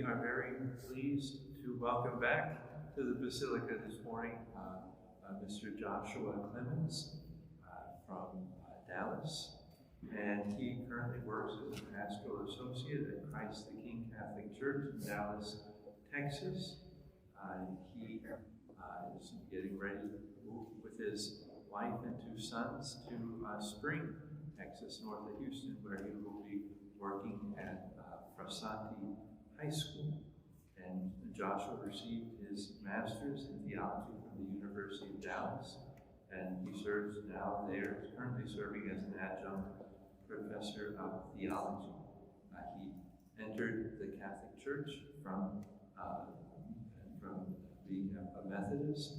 are very pleased to welcome back to the Basilica this morning Mr. Joshua Clemmons from Dallas, and he currently works as a pastoral associate at Christ the King Catholic Church in Dallas, Texas. He is getting ready to move with his wife and two sons to Spring, Texas, north of Houston, where he will be working at Frasanti High School. And Joshua received his master's in theology from the University of Dallas, and he serves now there, currently serving as an adjunct professor of theology. He entered the Catholic Church from being a Methodist,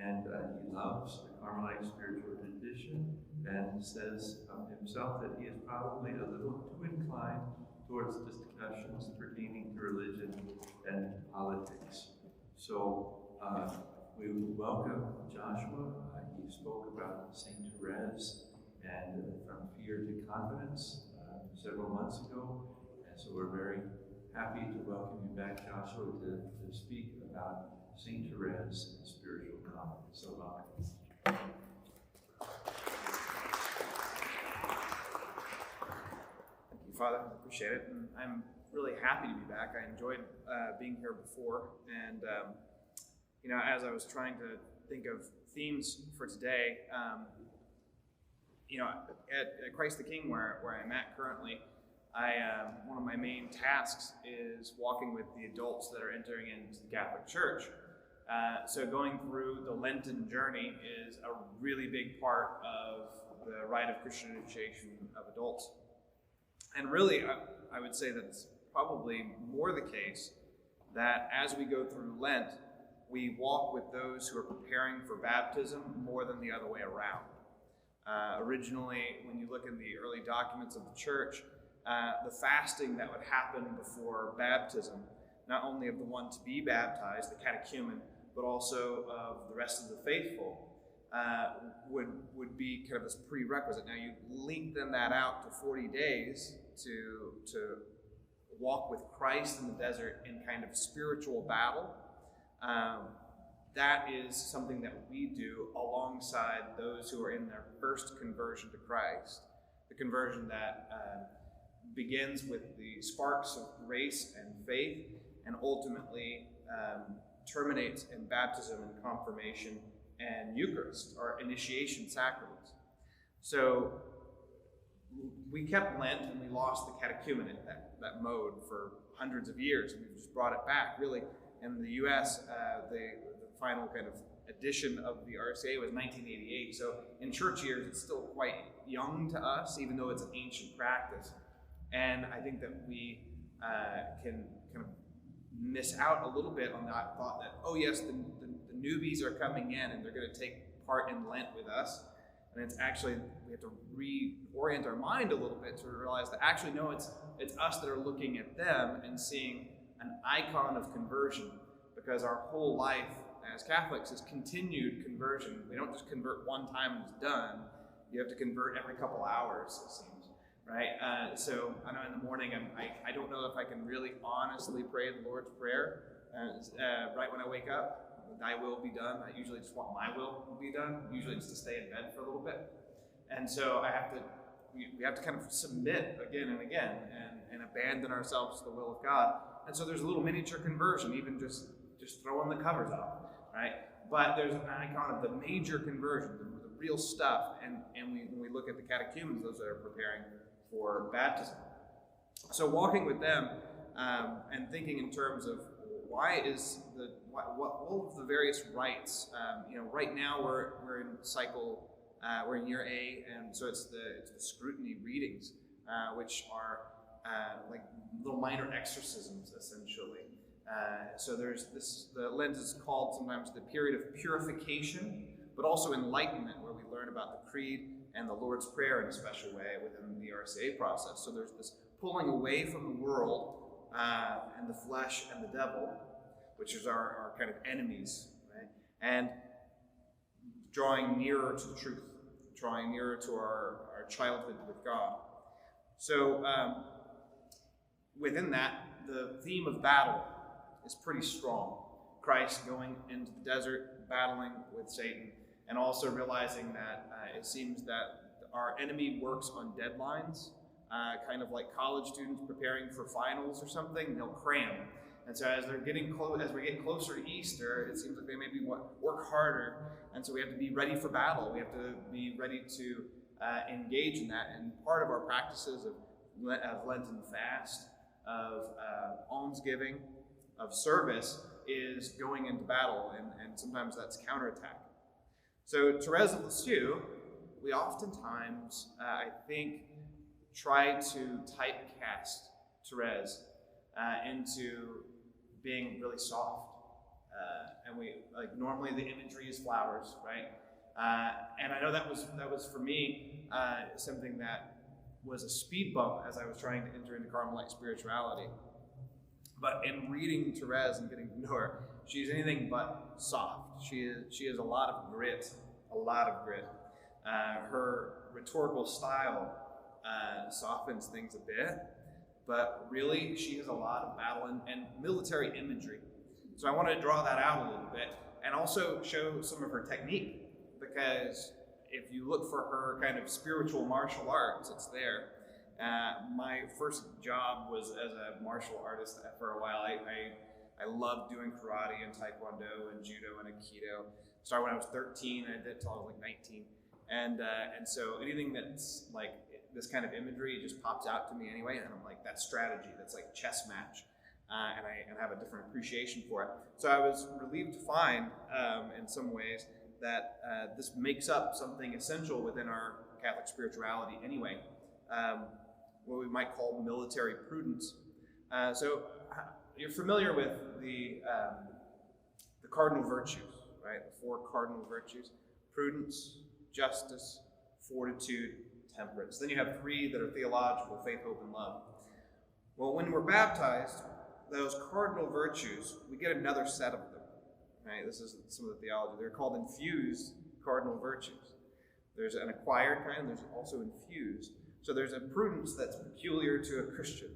and he loves the Carmelite spiritual tradition and says of himself that he is probably a little too inclined towards discussions pertaining to religion and politics. So we welcome Joshua. He spoke about St. Thérèse and from fear to confidence several months ago. And so we're very happy to welcome you back, Joshua, to speak about St. Thérèse and spiritual confidence. So welcome. Father, I appreciate it, and I'm really happy to be back. I enjoyed being here before, and as I was trying to think of themes for today, at Christ the King, where I'm at currently, one of my main tasks is walking with the adults that are entering into the Catholic Church. So going through the Lenten journey is a really big part of the rite of Christian initiation of adults. And really, I would say that it's probably more the case that as we go through Lent, we walk with those who are preparing for baptism more than the other way around. Originally, when you look in the early documents of the church, the fasting that would happen before baptism, not only of the one to be baptized, the catechumen, but also of the rest of the faithful, would be kind of this prerequisite. Now you lengthen that out to 40 days to walk with Christ in the desert in kind of spiritual battle. That is something that we do alongside those who are in their first conversion to Christ. The conversion that begins with the sparks of grace and faith and ultimately terminates in baptism and confirmation and Eucharist, or initiation sacraments. So we kept Lent and we lost the catechumenate, that mode, for hundreds of years, and we've just brought it back. Really, in the U.S., the final kind of edition of the RCA was 1988. So in church years, it's still quite young to us, even though it's an ancient practice. And I think that we can kind of miss out a little bit on that thought that, oh yes, the newbies are coming in and they're going to take part in Lent with us. And it's actually, we have to reorient our mind a little bit to realize that actually, no, it's us that are looking at them and seeing an icon of conversion, because our whole life as Catholics is continued conversion. We don't just convert one time and it's done. You have to convert every couple hours, it seems, right? So I know in the morning, I don't know if I can really honestly pray the Lord's Prayer right when I wake up. Thy will be done. I usually just want my will to be done, usually just to stay in bed for a little bit. And so we have to kind of submit again and again and abandon ourselves to the will of God. And so there's a little miniature conversion, even just throwing the covers off, right? But there's an icon of the major conversion, the real stuff. And when we look at the catechumens, those that are preparing for baptism. So walking with them and thinking in terms of what all of the various rites. Right now we're in cycle, we're in year A, and so it's the scrutiny readings, which are like little minor exorcisms essentially. So there's this. The Lent is called sometimes the period of purification, but also enlightenment, where we learn about the Creed and the Lord's Prayer in a special way within the RCA process. So there's this pulling away from the world and the flesh and the devil, which is our kind of enemies, right? And drawing nearer to the truth, drawing nearer to our childhood with God. So within that, the theme of battle is pretty strong. Christ going into the desert, battling with Satan, and also realizing that it seems that our enemy works on deadlines, kind of like college students preparing for finals or something. They'll cram. And so as we get closer to Easter, it seems like they maybe work harder. And so we have to be ready for battle. We have to be ready to engage in that. And part of our practices of Lenten fast, of almsgiving, of service, is going into battle. And sometimes that's counterattack. So Thérèse of Lisieux, we oftentimes, I think, try to typecast Thérèse into being really soft. And we, like, normally the imagery is flowers, right? And I know that was for me something that was a speed bump as I was trying to enter into Carmelite spirituality. But in reading Thérèse and getting to know her, she's anything but soft. She has a lot of grit, Her rhetorical style softens things a bit, but really she has a lot of battle and military imagery. So I want to draw that out a little bit and also show some of her technique, because if you look for her kind of spiritual martial arts, it's there. My first job was as a martial artist for a while. I loved doing karate and taekwondo and judo and aikido. Started when I was 13, I did it till I was like 19. And so anything that's like this kind of imagery just pops out to me anyway, and I'm like, that's strategy, that's like chess match. And I have a different appreciation for it. So I was relieved to find, in some ways, that this makes up something essential within our Catholic spirituality anyway, what we might call military prudence. So you're familiar with the cardinal virtues, right? The 4 cardinal virtues: prudence, justice, fortitude, temperance. Then you have 3 that are theological: faith, hope, and love. Well, when we're baptized, those cardinal virtues, we get another set of them, right? This is some of the theology. They're called infused cardinal virtues. There's an acquired kind, and there's also infused. So there's a prudence that's peculiar to a Christian.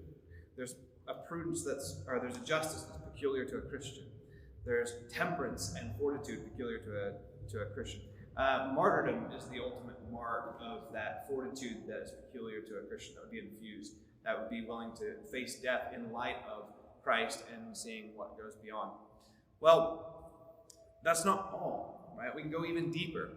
There's a justice that's peculiar to a Christian. There's temperance and fortitude peculiar to a Christian. Martyrdom is the ultimate mark of that fortitude that is peculiar to a Christian. That would be infused. That would be willing to face death in light of Christ and seeing what goes beyond. Well, that's not all, right? We can go even deeper.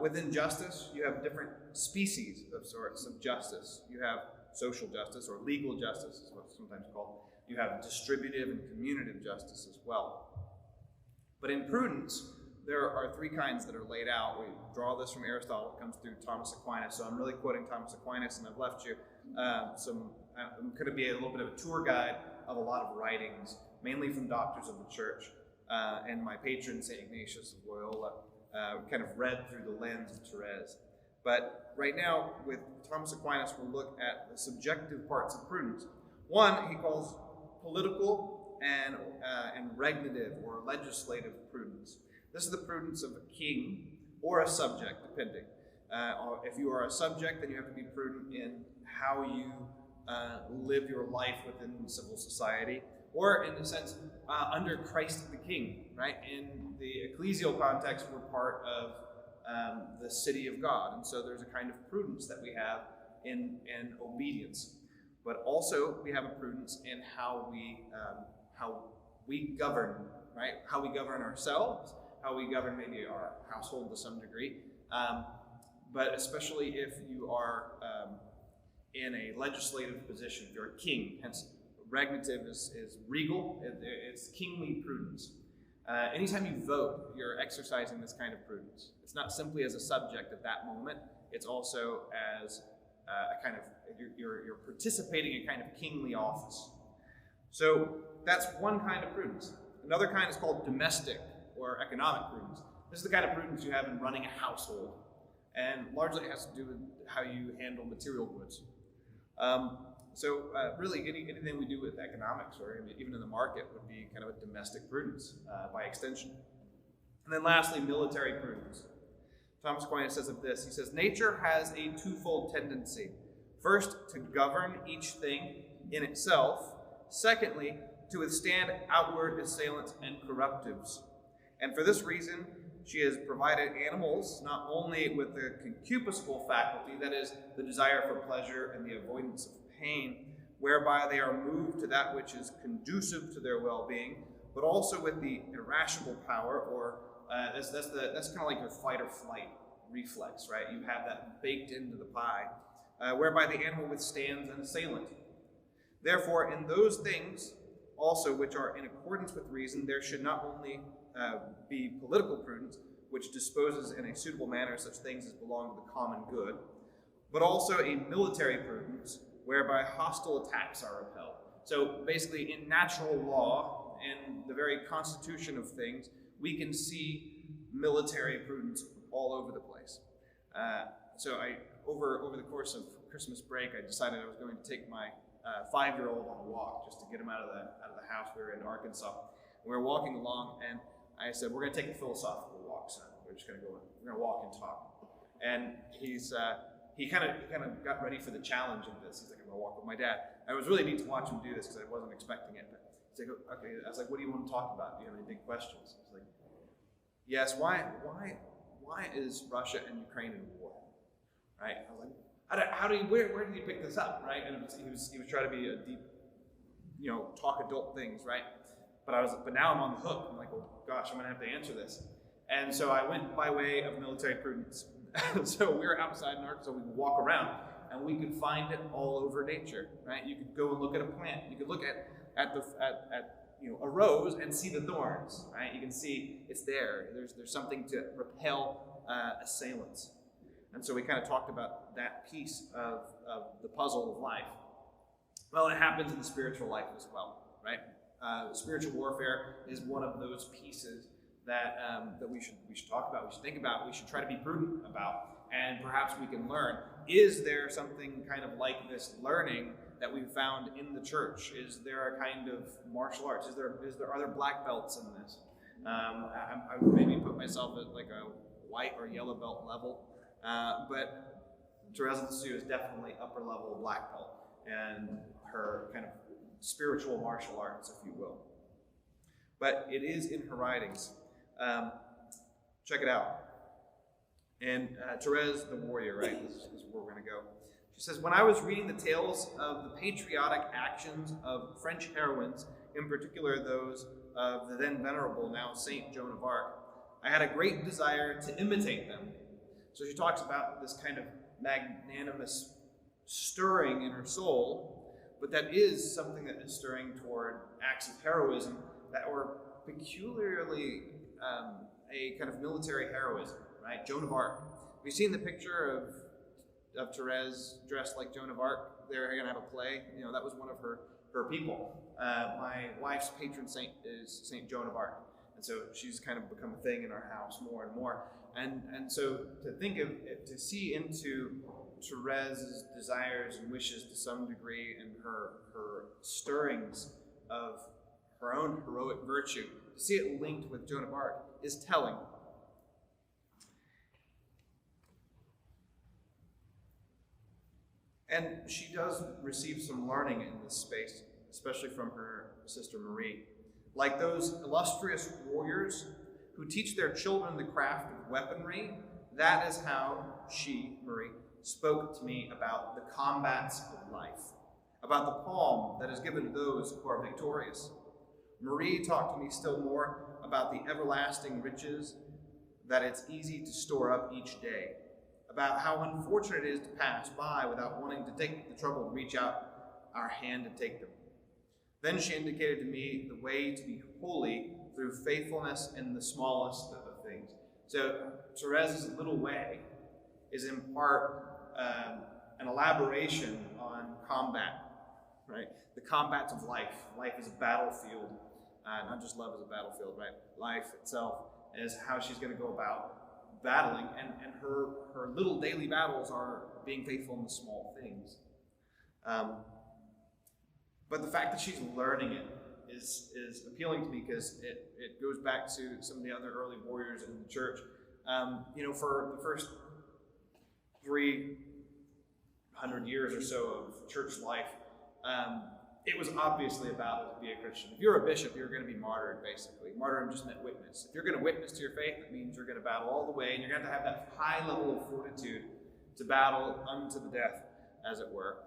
Within justice, you have different species of sorts of justice. You have social justice, or legal justice is what's sometimes called. You have distributive and communicative justice as well. But in prudence, there are 3 kinds that are laid out. We draw this from Aristotle. It comes through Thomas Aquinas. So I'm really quoting Thomas Aquinas, and I've left you I'm going to be a little bit of a tour guide of a lot of writings, mainly from doctors of the church, and my patron, St. Ignatius of Loyola, kind of read through the lens of Thérèse. But right now, with Thomas Aquinas, we'll look at the subjective parts of prudence. One he calls political and regnative, or legislative prudence. This is the prudence of a king or a subject, depending. If you are a subject, then you have to be prudent in how you live your life within civil society, or in a sense, under Christ the King, right? In the ecclesial context, we're part of the city of God, and so there's a kind of prudence that we have in obedience. But also, we have a prudence in how we govern, right? How we govern ourselves, how we govern maybe our household to some degree, but especially if you are in a legislative position, if you're a king. Hence, regnative is regal, it's kingly prudence. Anytime you vote, you're exercising this kind of prudence. It's not simply as a subject at that moment, it's also as a kind of, you're participating in kind of kingly office. So that's one kind of prudence. Another kind is called domestic or economic prudence. This is the kind of prudence you have in running a household, and largely it has to do with how you handle material goods. Really anything we do with economics or even in the market would be kind of a domestic prudence by extension. And then lastly, military prudence. Thomas Aquinas says of this, he says, nature has a twofold tendency. First, to govern each thing in itself, Secondly, to withstand outward assailants and corruptives. And for this reason, she has provided animals not only with the concupiscible faculty, that is, the desire for pleasure and the avoidance of pain, whereby they are moved to that which is conducive to their well-being, but also with the irascible power, or that's kind of like your fight or flight reflex, right? You have that baked into the pie, whereby the animal withstands an assailant. Therefore, in those things also which are in accordance with reason, there should not only be political prudence, which disposes in a suitable manner such things as belong to the common good, but also a military prudence, whereby hostile attacks are repelled. So basically, in natural law, in the very constitution of things, we can see military prudence all over the place. So over the course of Christmas break, I decided I was going to take my 5-year-old on a walk just to get him out of the house. We were in Arkansas. We were walking along, and I said, "We're going to take a philosophical walk, son. We're just going to go. We're going to walk and talk." And he kind of got ready for the challenge of this. He's like, "I'm going to walk with my dad." And it was really neat to watch him do this because I wasn't expecting it. But he's like, "Okay." I was like, "What do you want to talk about? Do you have any big questions?" He's like, "Yes. Why is Russia and Ukraine in war?" Right? I was like, where did he pick this up, right? And he was trying to be a deep, talk adult things, right? But now I'm on the hook. I'm like, well, gosh, I'm gonna have to answer this. And so I went by way of military prudence. So we were outside in Arkansas, we could walk around, and we could find it all over nature, right? You could go and look at a plant. You could look at a rose and see the thorns, right? You can see it's there. There's something to repel assailants. And so we kind of talked about that piece of the puzzle of life. Well, it happens in the spiritual life as well, right? Spiritual warfare is one of those pieces that we should talk about, we should think about, we should try to be prudent about, and perhaps we can learn. Is there something kind of like this learning that we've found in the church? Is there a kind of martial arts? Are there black belts in this? I would maybe put myself at like a white or yellow belt level. But Thérèse is definitely upper level black belt, and her kind of spiritual martial arts, if you will. But it is in her writings. Check it out. And Thérèse the warrior, right? This is where we're going to go. She says, "When I was reading the tales of the patriotic actions of French heroines, in particular those of the then venerable, now Saint Joan of Arc, I had a great desire to imitate them." So she talks about this kind of magnanimous stirring in her soul, but that is something that is stirring toward acts of heroism that were peculiarly a kind of military heroism, right? Joan of Arc. We've seen the picture of Thérèse dressed like Joan of Arc. They're going to have a play. That was one of her people. My wife's patron saint is Saint Joan of Arc. And so she's kind of become a thing in our house more and more. And so to think of it, to see into Thérèse's desires and wishes to some degree, and her stirrings of her own heroic virtue, to see it linked with Joan of Arc is telling. And she does receive some learning in this space, especially from her sister Marie. Like those illustrious warriors who teach their children the craft of weaponry, that is how she, Marie, spoke to me about the combats of life, about the palm that is given to those who are victorious. Marie talked to me still more about the everlasting riches that it's easy to store up each day, about how unfortunate it is to pass by without wanting to take the trouble to reach out our hand to take them. Then she indicated to me the way to be holy through faithfulness in the smallest of things. So Thérèse's little way is in part an elaboration on combat, right? The combats of life. Life is a battlefield. Not just love is a battlefield, right? Life itself is how she's going to go about battling, and her little daily battles are being faithful in the small things. But the fact that she's learning it is appealing to me, because it goes back to some of the other early warriors in the church. For the first 300 years or so of church life, it was obviously a battle to be a Christian. If you're a bishop, you're going to be martyred, basically. Martyrdom just meant witness. If you're going to witness to your faith, it means you're going to battle all the way, and you're going to have that high level of fortitude to battle unto the death, as it were.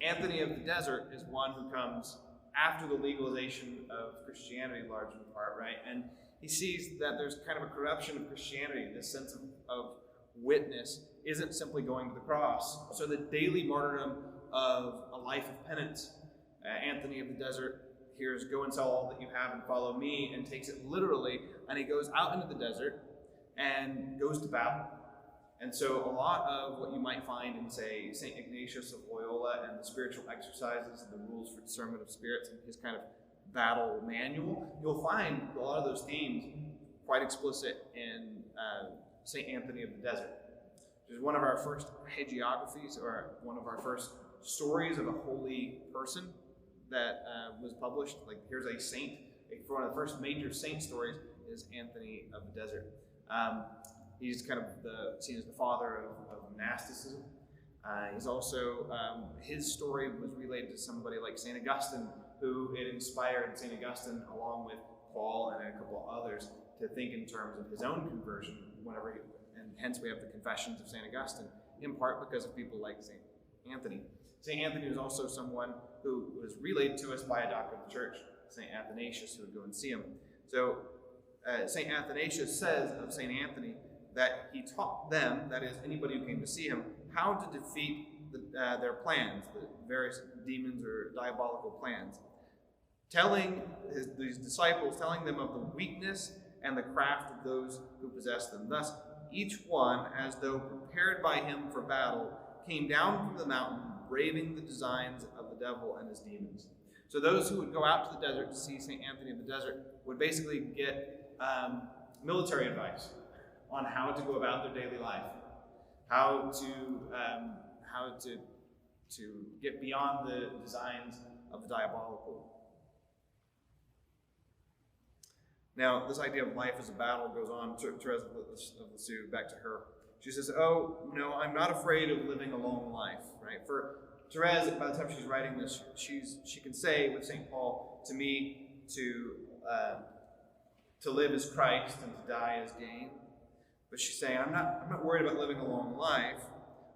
Anthony of the Desert is one who comes after the legalization of Christianity, large in part, right? And he sees that there's kind of a corruption of Christianity. This sense of witness isn't simply going to the cross. So the daily martyrdom of a life of penance. Anthony of the Desert hears, "Go and sell all that you have and follow me," and takes it literally, and he goes out into the desert and goes to battle. And so a lot of what you might find in, say, St. Ignatius of Loyola and the spiritual exercises and the rules for discernment of spirits and his kind of battle manual, you'll find a lot of those themes quite explicit in St. Anthony of the Desert. Which is one of our first hagiographies, or one of our first stories of a holy person that was published. Like, here's a saint. One of the first major saint stories is Anthony of the Desert. He's kind of seen as the father of monasticism. He's also, his story was related to somebody like St. Augustine, who it inspired St. Augustine, along with Paul and a couple others, to think in terms of his own conversion and hence we have the Confessions of St. Augustine, in part because of people like St. Anthony. St. Anthony was also someone who was relayed to us by a doctor of the church, St. Athanasius, who would go and see him. So St. Athanasius says of St. Anthony that he taught them, that is, anybody who came to see him, how to defeat their plans, the various demons or diabolical plans. Telling these disciples, telling them of the weakness and the craft of those who possess them. Thus, each one, as though prepared by him for battle, came down from the mountain, braving the designs of the devil and his demons. So those who would go out to the desert to see St. Anthony of the Desert would basically get military advice on how to go about their daily life, how to get beyond the designs of the diabolical. Now, this idea of life as a battle goes on. Thérèse of Lisieux, back to her. She says, "Oh, no, I'm not afraid of living a long life," right? For Thérèse, by the time she's writing this, she can say with St. Paul, "To me, to live is Christ and to die is gain." But she's saying, I'm not worried about living a long life.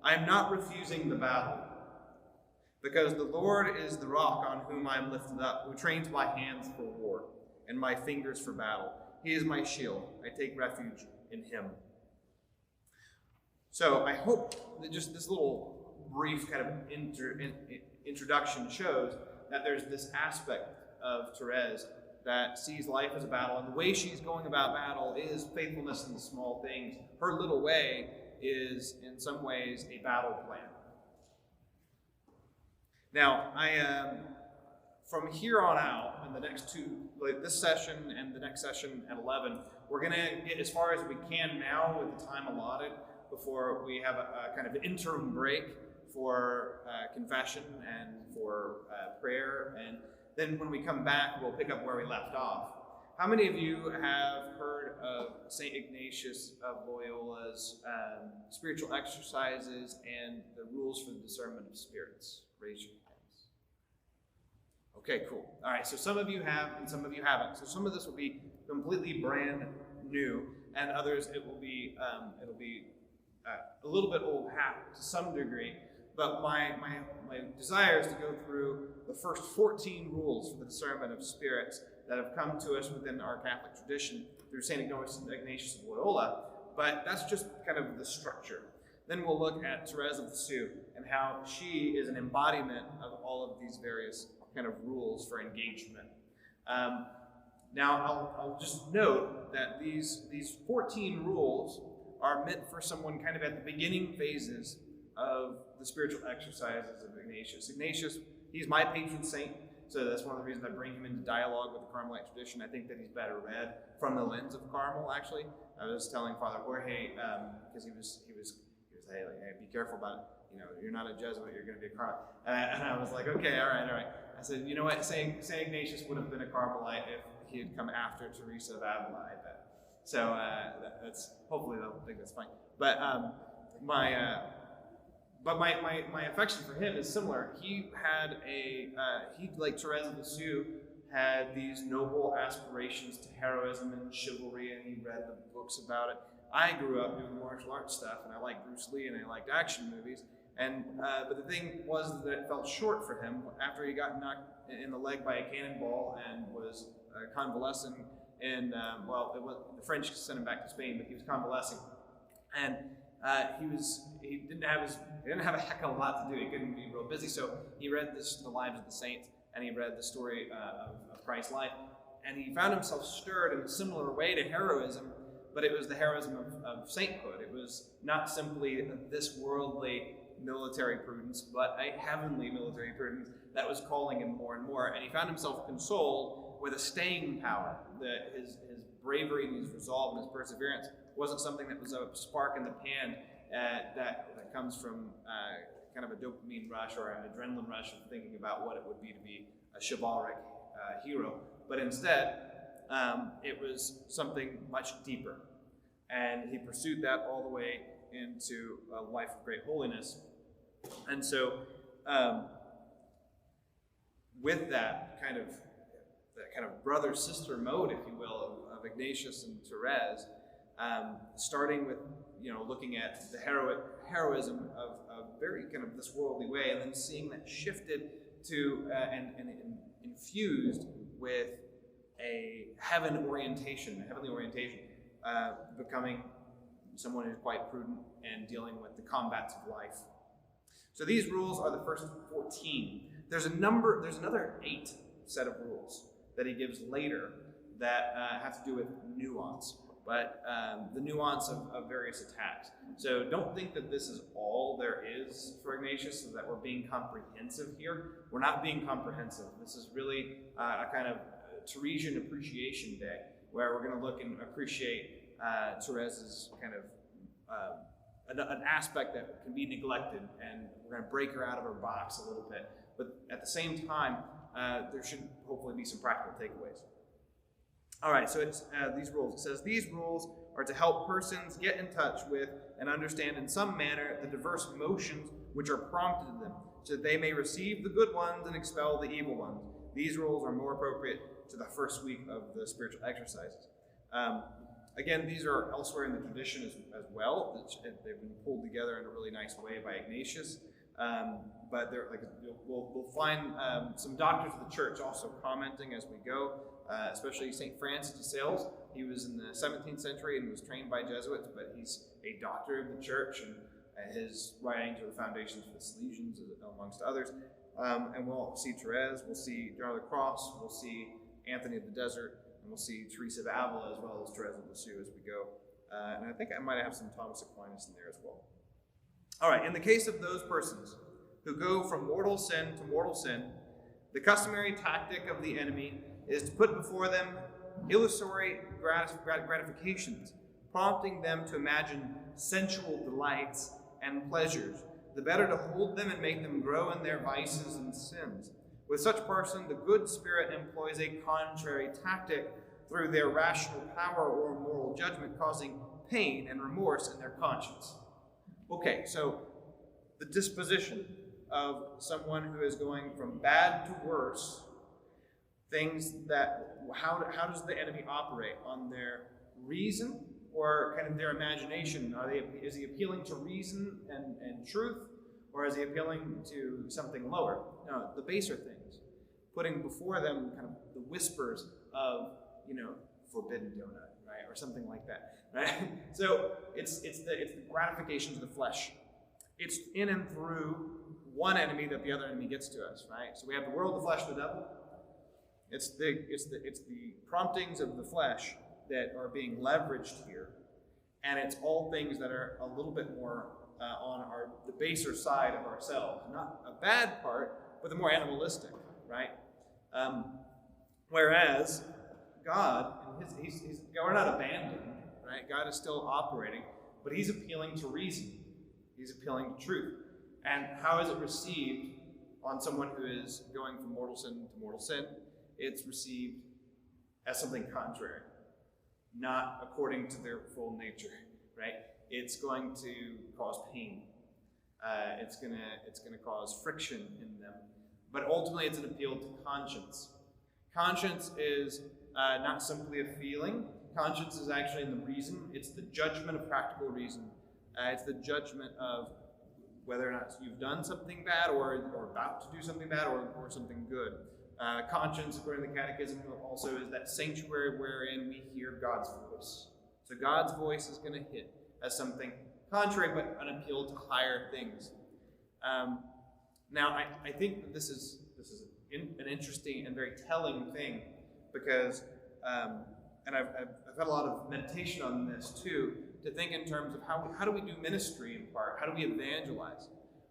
I'm not refusing the battle, because the Lord is the rock on whom I am lifted up, who trains my hands for war and my fingers for battle. He is my shield. I take refuge in him. So I hope that just this little brief kind of introduction shows that there's this aspect of Thérèse that sees life as a battle, and the way she's going about battle is faithfulness in the small things. Her little way is, in some ways, a battle plan. Now, from here on out, in the next two, like this session and the next session at 11, we're going to get as far as we can now with the time allotted before we have a kind of interim break for confession and for prayer. And then when we come back, we'll pick up where we left off. How many of you have heard of St. Ignatius of Loyola's spiritual exercises and the rules for the discernment of spirits? Raise your hands. Okay, cool. All right, so some of you have and some of you haven't. So some of this will be completely brand new, and others it will be a little bit old hat to some degree. But my desire is to go through the first 14 rules for the discernment of spirits that have come to us within our Catholic tradition through St. Ignatius of Loyola. But that's just kind of the structure. Then we'll look at Thérèse of Lisieux and how she is an embodiment of all of these various kind of rules for engagement. Now, I'll just note that these 14 rules are meant for someone kind of at the beginning phases of the spiritual exercises of Ignatius. Ignatius, he's my patron saint, so that's one of the reasons I bring him into dialogue with the Carmelite tradition. I think that he's better read from the lens of Carmel, actually. I was telling Father Jorge, because he was hey, be careful about it. You know, you're not a Jesuit, you're going to be a Carmelite. And I was like, okay, all right. I said, you know what, St. Ignatius would have been a Carmelite if he had come after Teresa of Avila, I bet. So that's hopefully they'll think that's fine. But But my affection for him is similar. He had he, like Thérèse of Lisieux, had these noble aspirations to heroism and chivalry, and he read the books about it. I grew up doing martial arts stuff, and I liked Bruce Lee, and I liked action movies. And but the thing was that it fell short for him after he got knocked in the leg by a cannonball and was convalescing. And the French sent him back to Spain, but he was convalescing, and he didn't have a heck of a lot to do. He couldn't be real busy, so he read the lives of the saints, and he read the story of Christ's life, and he found himself stirred in a similar way to heroism, but it was the heroism of sainthood. It was not simply this worldly military prudence, but a heavenly military prudence that was calling him more and more, and he found himself consoled with a staying power. That his bravery and his resolve and his perseverance wasn't something that was a spark in the pan that comes from kind of a dopamine rush or an adrenaline rush of thinking about what it would be to be a chivalric hero, but instead it was something much deeper, and he pursued that all the way into a life of great holiness. And so with that kind of brother-sister mode, if you will, of Ignatius and Thérèse, starting with looking at the heroism of very kind of this worldly way, and then seeing that shifted to and infused with a heavenly orientation, becoming someone who's quite prudent and dealing with the combats of life. So these rules are the first 14. There's another 8 set of rules that he gives later that have to do with nuance, but the nuance of various attacks. So don't think that this is all there is for Ignatius, so that we're being comprehensive here. We're not being comprehensive. This is really a kind of Theresian Appreciation Day, where we're going to look and appreciate Thérèse's kind of an aspect that can be neglected, and we're going to break her out of her box a little bit. But at the same time, there should hopefully be some practical takeaways. All right, so it's these rules. It says, these rules are to help persons get in touch with and understand in some manner the diverse motions which are prompted in them, so that they may receive the good ones and expel the evil ones. These rules are more appropriate to the first week of the spiritual exercises. Again, these are elsewhere in the tradition as well. They've been pulled together in a really nice way by Ignatius. But we'll find some doctors of the church also commenting as we go, especially St. Francis de Sales. He was in the 17th century and was trained by Jesuits, but he's a doctor of the church, and his writings are the foundations for the Salesians, amongst others. And we'll see Thérèse, we'll see John of the Cross, we'll see Anthony of the Desert, and we'll see Teresa of Avila, as well as Thérèse of Lisieux as we go. And I think I might have some Thomas Aquinas in there as well. All right, in the case of those persons who go from mortal sin to mortal sin, the customary tactic of the enemy is to put before them illusory gratifications, prompting them to imagine sensual delights and pleasures, the better to hold them and make them grow in their vices and sins. With such person, the good spirit employs a contrary tactic through their rational power or moral judgment, causing pain and remorse in their conscience. Okay, so the disposition of someone who is going from bad to worse, things that, how does the enemy operate? On their reason or kind of their imagination? Is he appealing to reason and truth, or is he appealing to something lower? No, the baser things, putting before them kind of the whispers of, forbidden donut, right, or something like that, right? So it's the gratification to the flesh. It's in and through one enemy that the other enemy gets to us, right? So we have the world, the flesh, the devil. It's the promptings of the flesh that are being leveraged here, and it's all things that are a little bit more on the baser side of ourselves. Not a bad part, but the more animalistic, right? Whereas God, we're not abandoned, right? God is still operating, but he's appealing to reason. He's appealing to truth. And how is it received on someone who is going from mortal sin to mortal sin? It's received as something contrary, not according to their full nature, right? It's going to cause pain. It's gonna cause friction in them. But ultimately, it's an appeal to conscience. Conscience is not simply a feeling. Conscience is actually in the reason. It's the judgment of practical reason. It's the judgment of whether or not you've done something bad or about to do something bad or something good. Conscience, according to the Catechism, also is that sanctuary wherein we hear God's voice. So God's voice is going to hit as something contrary, but an appeal to higher things. Now, I think that this is an interesting and very telling thing, because, and I've had a lot of meditation on this too, to think in terms of how do we do ministry in part? How do we evangelize?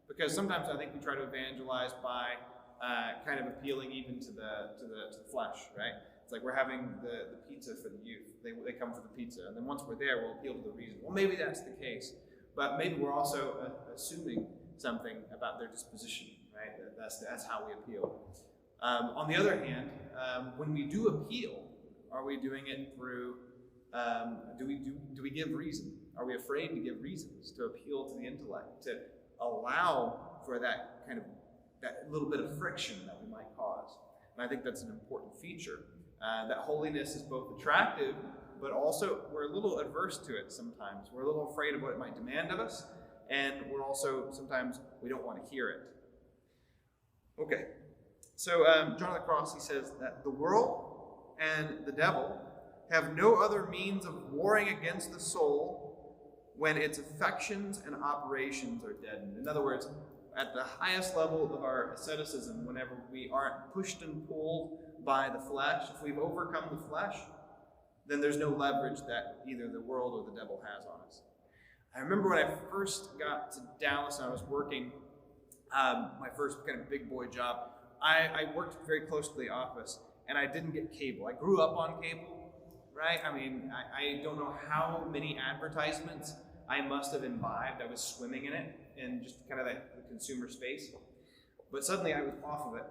Because sometimes I think we try to evangelize by kind of appealing even to the flesh, right? It's like we're having the pizza for the youth. They come for the pizza, and then once we're there, we'll appeal to the reason. Well, maybe that's the case, but maybe we're also assuming something about their disposition, right? That's how we appeal. On the other hand, when we do appeal, are we doing it through? Do we give reason? Are we afraid to give reasons to appeal to the intellect, to allow for that little bit of friction that we might cause? And I think that's an important feature. That holiness is both attractive, but also we're a little adverse to it sometimes. We're a little afraid of what it might demand of us, and we're also sometimes we don't want to hear it. Okay, so John of the Cross, he says that the world and the devil have no other means of warring against the soul when its affections and operations are deadened. In other words, at the highest level of our asceticism, whenever we aren't pushed and pulled by the flesh, if we've overcome the flesh, then there's no leverage that either the world or the devil has on us. I remember when I first got to Dallas and I was working my first kind of big boy job, I worked very close to the office, and I didn't get cable. I grew up on cable, right? I mean, I don't know how many advertisements I must have imbibed. I was swimming in it, in just kind of the consumer space. But suddenly I was off of it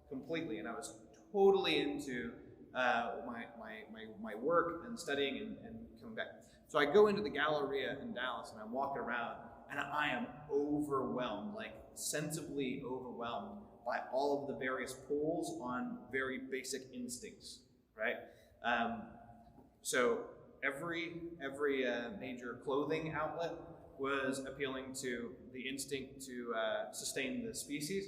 completely, and I was totally into my work and studying and coming back. So I go into the Galleria in Dallas, and I'm walking around, and I am overwhelmed, like sensibly overwhelmed by all of the various pulls on very basic instincts, right? So every major clothing outlet was appealing to the instinct to sustain the species,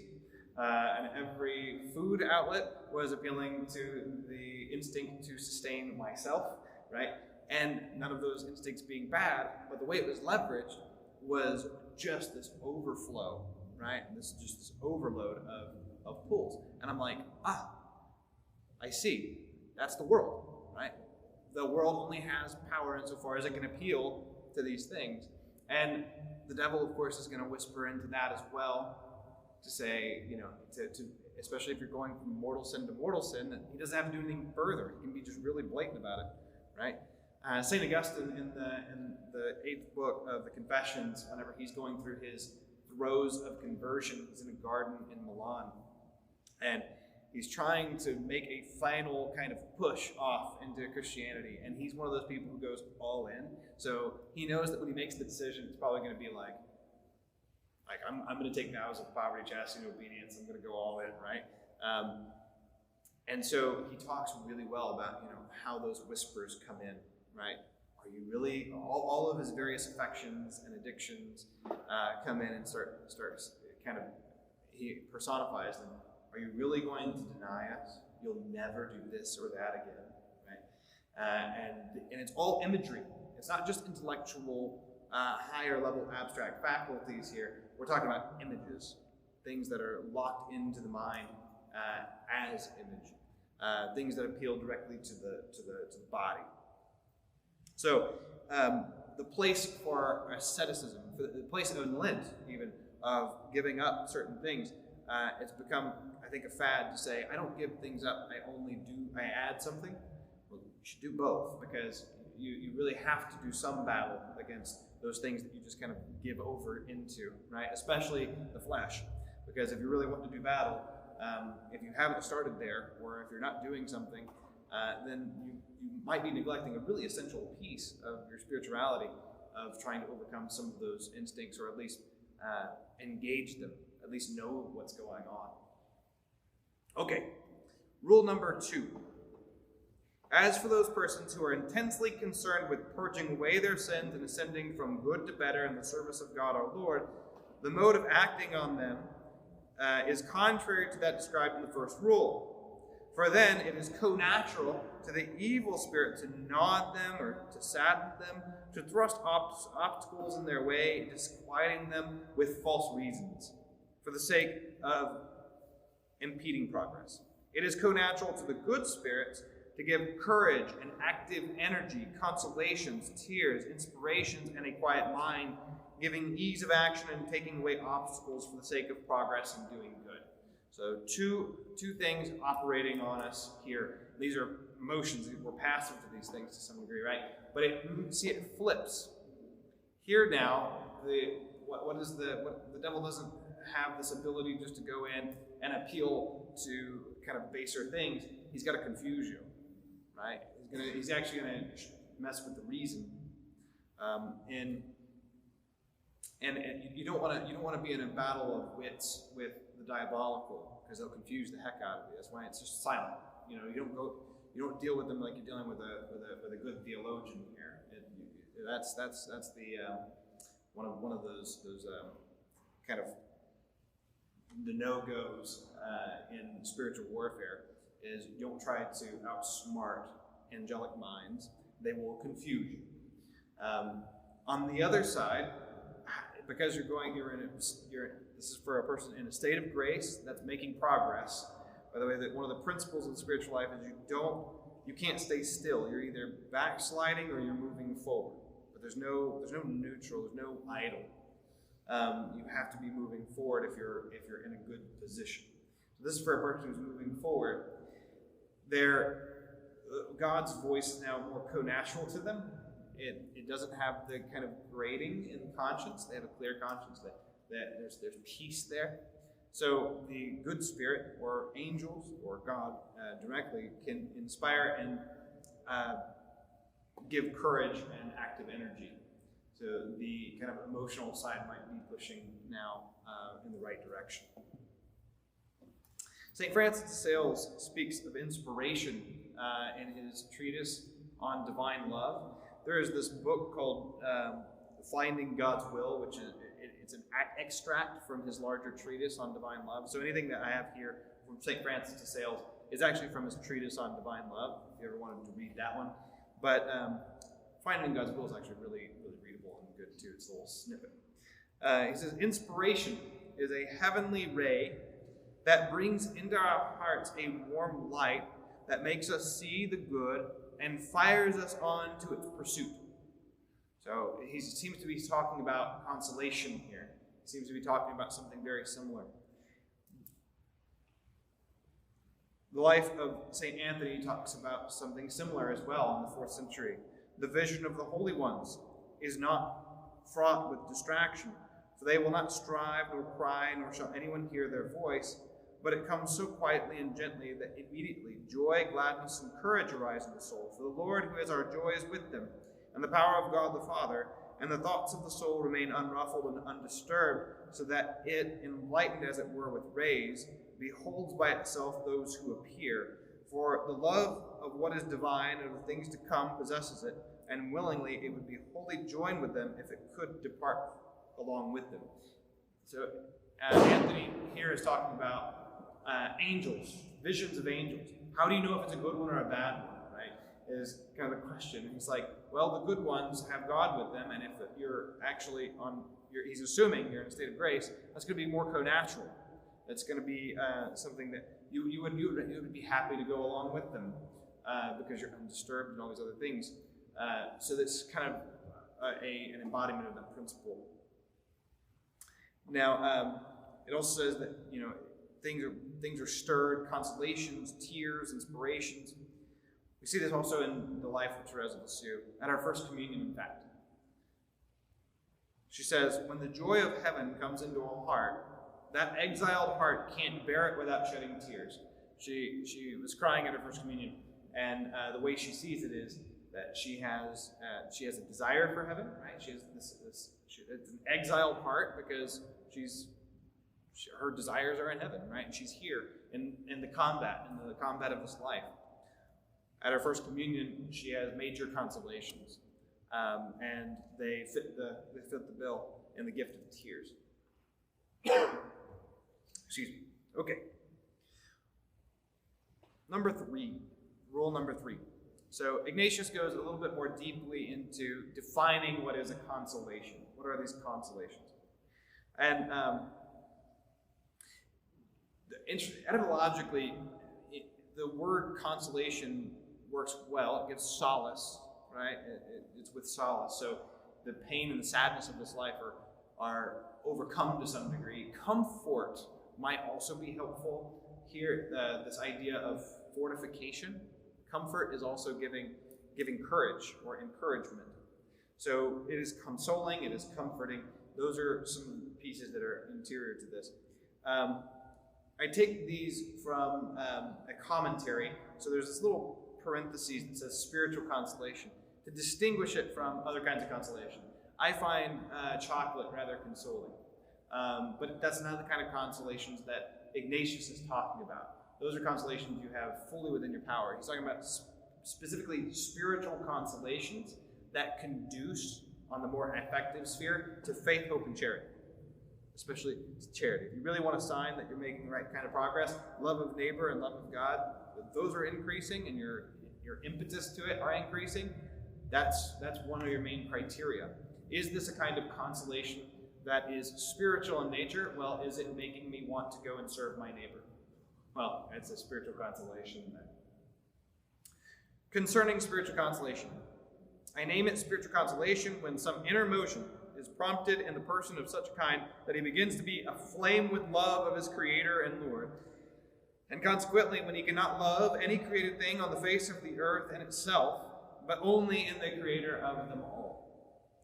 and every food outlet was appealing to the instinct to sustain myself, right? And none of those instincts being bad, but the way it was leveraged was just this overflow, right? This overload of pulls. And I'm like, I see. That's the world, right? The world only has power insofar as it can appeal to these things. And the devil, of course, is going to whisper into that as well, to say, to especially if you're going from mortal sin to mortal sin, that he doesn't have to do anything further. He can be just really blatant about it, right? St. Augustine, in the 8th book of the Confessions, whenever he's going through his throes of conversion, he's in a garden in Milan, and he's trying to make a final kind of push off into Christianity, and he's one of those people who goes all in. So he knows that when he makes the decision, it's probably going to be like I'm going to take vows of poverty, chastity, and obedience. I'm going to go all in, right? And so he talks really well about how those whispers come in, right? Are you really all of his various affections and addictions come in and start kind of, he personifies them. Are you really going to deny us? You'll never do this or that again, right? And it's all imagery. It's not just intellectual, higher level abstract faculties here. We're talking about images, things that are locked into the mind as image, things that appeal directly to the body. So the place for asceticism, for the place of Lent, even of giving up certain things, it's become, I think, a fad to say, I don't give things up, I add something. Well, you should do both, because you really have to do some battle against those things that you just kind of give over into, right? Especially the flesh, because if you really want to do battle, if you haven't started there, or if you're not doing something, then you might be neglecting a really essential piece of your spirituality, of trying to overcome some of those instincts, or at least engage them, at least know what's going on. Okay, rule number 2. As for those persons who are intensely concerned with purging away their sins and ascending from good to better in the service of God our Lord, the mode of acting on them is contrary to that described in the first rule. For then it is co-natural to the evil spirit to nod them or to sadden them, to thrust obstacles in their way, disquieting them with false reasons, for the sake of impeding progress. It is co-natural to the good spirits to give courage and active energy, consolations, tears, inspirations, and a quiet mind, giving ease of action and taking away obstacles for the sake of progress and doing good. So two things operating on us here. These are emotions. We're passive to these things to some degree, right? But it flips. Here now, the devil doesn't have this ability just to go in and appeal to kind of baser things. He's got to confuse you, right? He's actually going to mess with the reason, and you don't want to be in a battle of wits with the diabolical, because they'll confuse the heck out of you. That's why it's just silent. You don't deal with them like you're dealing with a good theologian here. That's the one of those kind of the no-goes in spiritual warfare is you don't try to outsmart angelic minds. They will confuse you. On the other side, because this is for a person in a state of grace that's making progress. By the way, that one of the principles of the spiritual life is you can't stay still. You're either backsliding or you're moving forward. But there's no neutral, there's no idle. You have to be moving forward if you're in a good position. So this is for a person who's moving forward. God's voice is now more co-natural to them. It doesn't have the kind of grating in conscience. They have a clear conscience that there's peace there. So the good spirit, or angels, or God directly, can inspire and give courage and active energy. So the kind of emotional side might be pushing now in the right direction. St. Francis de Sales speaks of inspiration in his treatise on divine love. There is this book called Finding God's Will, which it's an extract from his larger treatise on divine love. So anything that I have here from St. Francis de Sales is actually from his treatise on divine love, if you ever wanted to read that one. But Finding God's Will is actually really, really readable and good too. It's a little snippet. He says, inspiration is a heavenly ray that brings into our hearts a warm light that makes us see the good and fires us on to its pursuit. So he seems to be talking about consolation here. He seems to be talking about something very similar. The life of St. Anthony talks about something similar as well in the 4th century. The vision of the holy ones is not fraught with distraction, for they will not strive nor cry, nor shall anyone hear their voice, but it comes so quietly and gently that immediately joy, gladness, and courage arise in the soul. For the Lord, who is our joy, is with them, and the power of God the Father, and the thoughts of the soul remain unruffled and undisturbed, so that it, enlightened as it were with rays, beholds by itself those who appear. For the love of what is divine and of the things to come possesses it, and willingly it would be wholly joined with them if it could depart along with them. So Anthony here is talking about angels, visions of angels. How do you know if it's a good one or a bad one, right? Is kind of the question. And it's like, well, the good ones have God with them, and if you're actually he's assuming you're in a state of grace, that's going to be more co-natural. It's going to be something that you would be happy to go along with them because you're undisturbed and all these other things. So that's kind of an embodiment of that principle. Now, it also says that things are stirred, consolations, tears, inspirations. We see this also in the life of Thérèse of Lisieux, at our first communion, in fact. She says, when the joy of heaven comes into a heart, that exiled heart can't bear it without shedding tears. She was crying at her first communion, and the way she sees it is that she has a desire for heaven, right? She has it's an exiled heart because her desires are in heaven, right? And she's here in the combat of this life. At her first communion, she has major consolations, and they fit the bill in the gift of tears. Excuse me. Okay. Rule number 3. So Ignatius goes a little bit more deeply into defining what is a consolation. What are these consolations? And etymologically, the word consolation works well. It gives solace, right? It's with solace. So the pain and the sadness of this life are overcome to some degree. Comfort might also be helpful here. This idea of fortification. Comfort is also giving courage or encouragement. So it is consoling, it is comforting. Those are some pieces that are interior to this. I take these from a commentary. So there's this little parenthesis that says spiritual consolation to distinguish it from other kinds of consolation. I find chocolate rather consoling, but that's not the kind of consolations that Ignatius is talking about. Those are consolations you have fully within your power. He's talking about specifically spiritual consolations that conduce on the more affective sphere to faith, hope, and charity. Especially charity. If you really want a sign that you're making the right kind of progress, love of neighbor and love of God, if those are increasing and your impetus to it are increasing, that's one of your main criteria. Is this a kind of consolation that is spiritual in nature? Well, is it making me want to go and serve my neighbor? Well, it's a spiritual consolation then. Concerning spiritual consolation, I name it spiritual consolation when some inner motion is prompted in the person of such a kind that he begins to be aflame with love of his Creator and Lord. And consequently, when he cannot love any created thing on the face of the earth in itself, but only in the Creator of them all.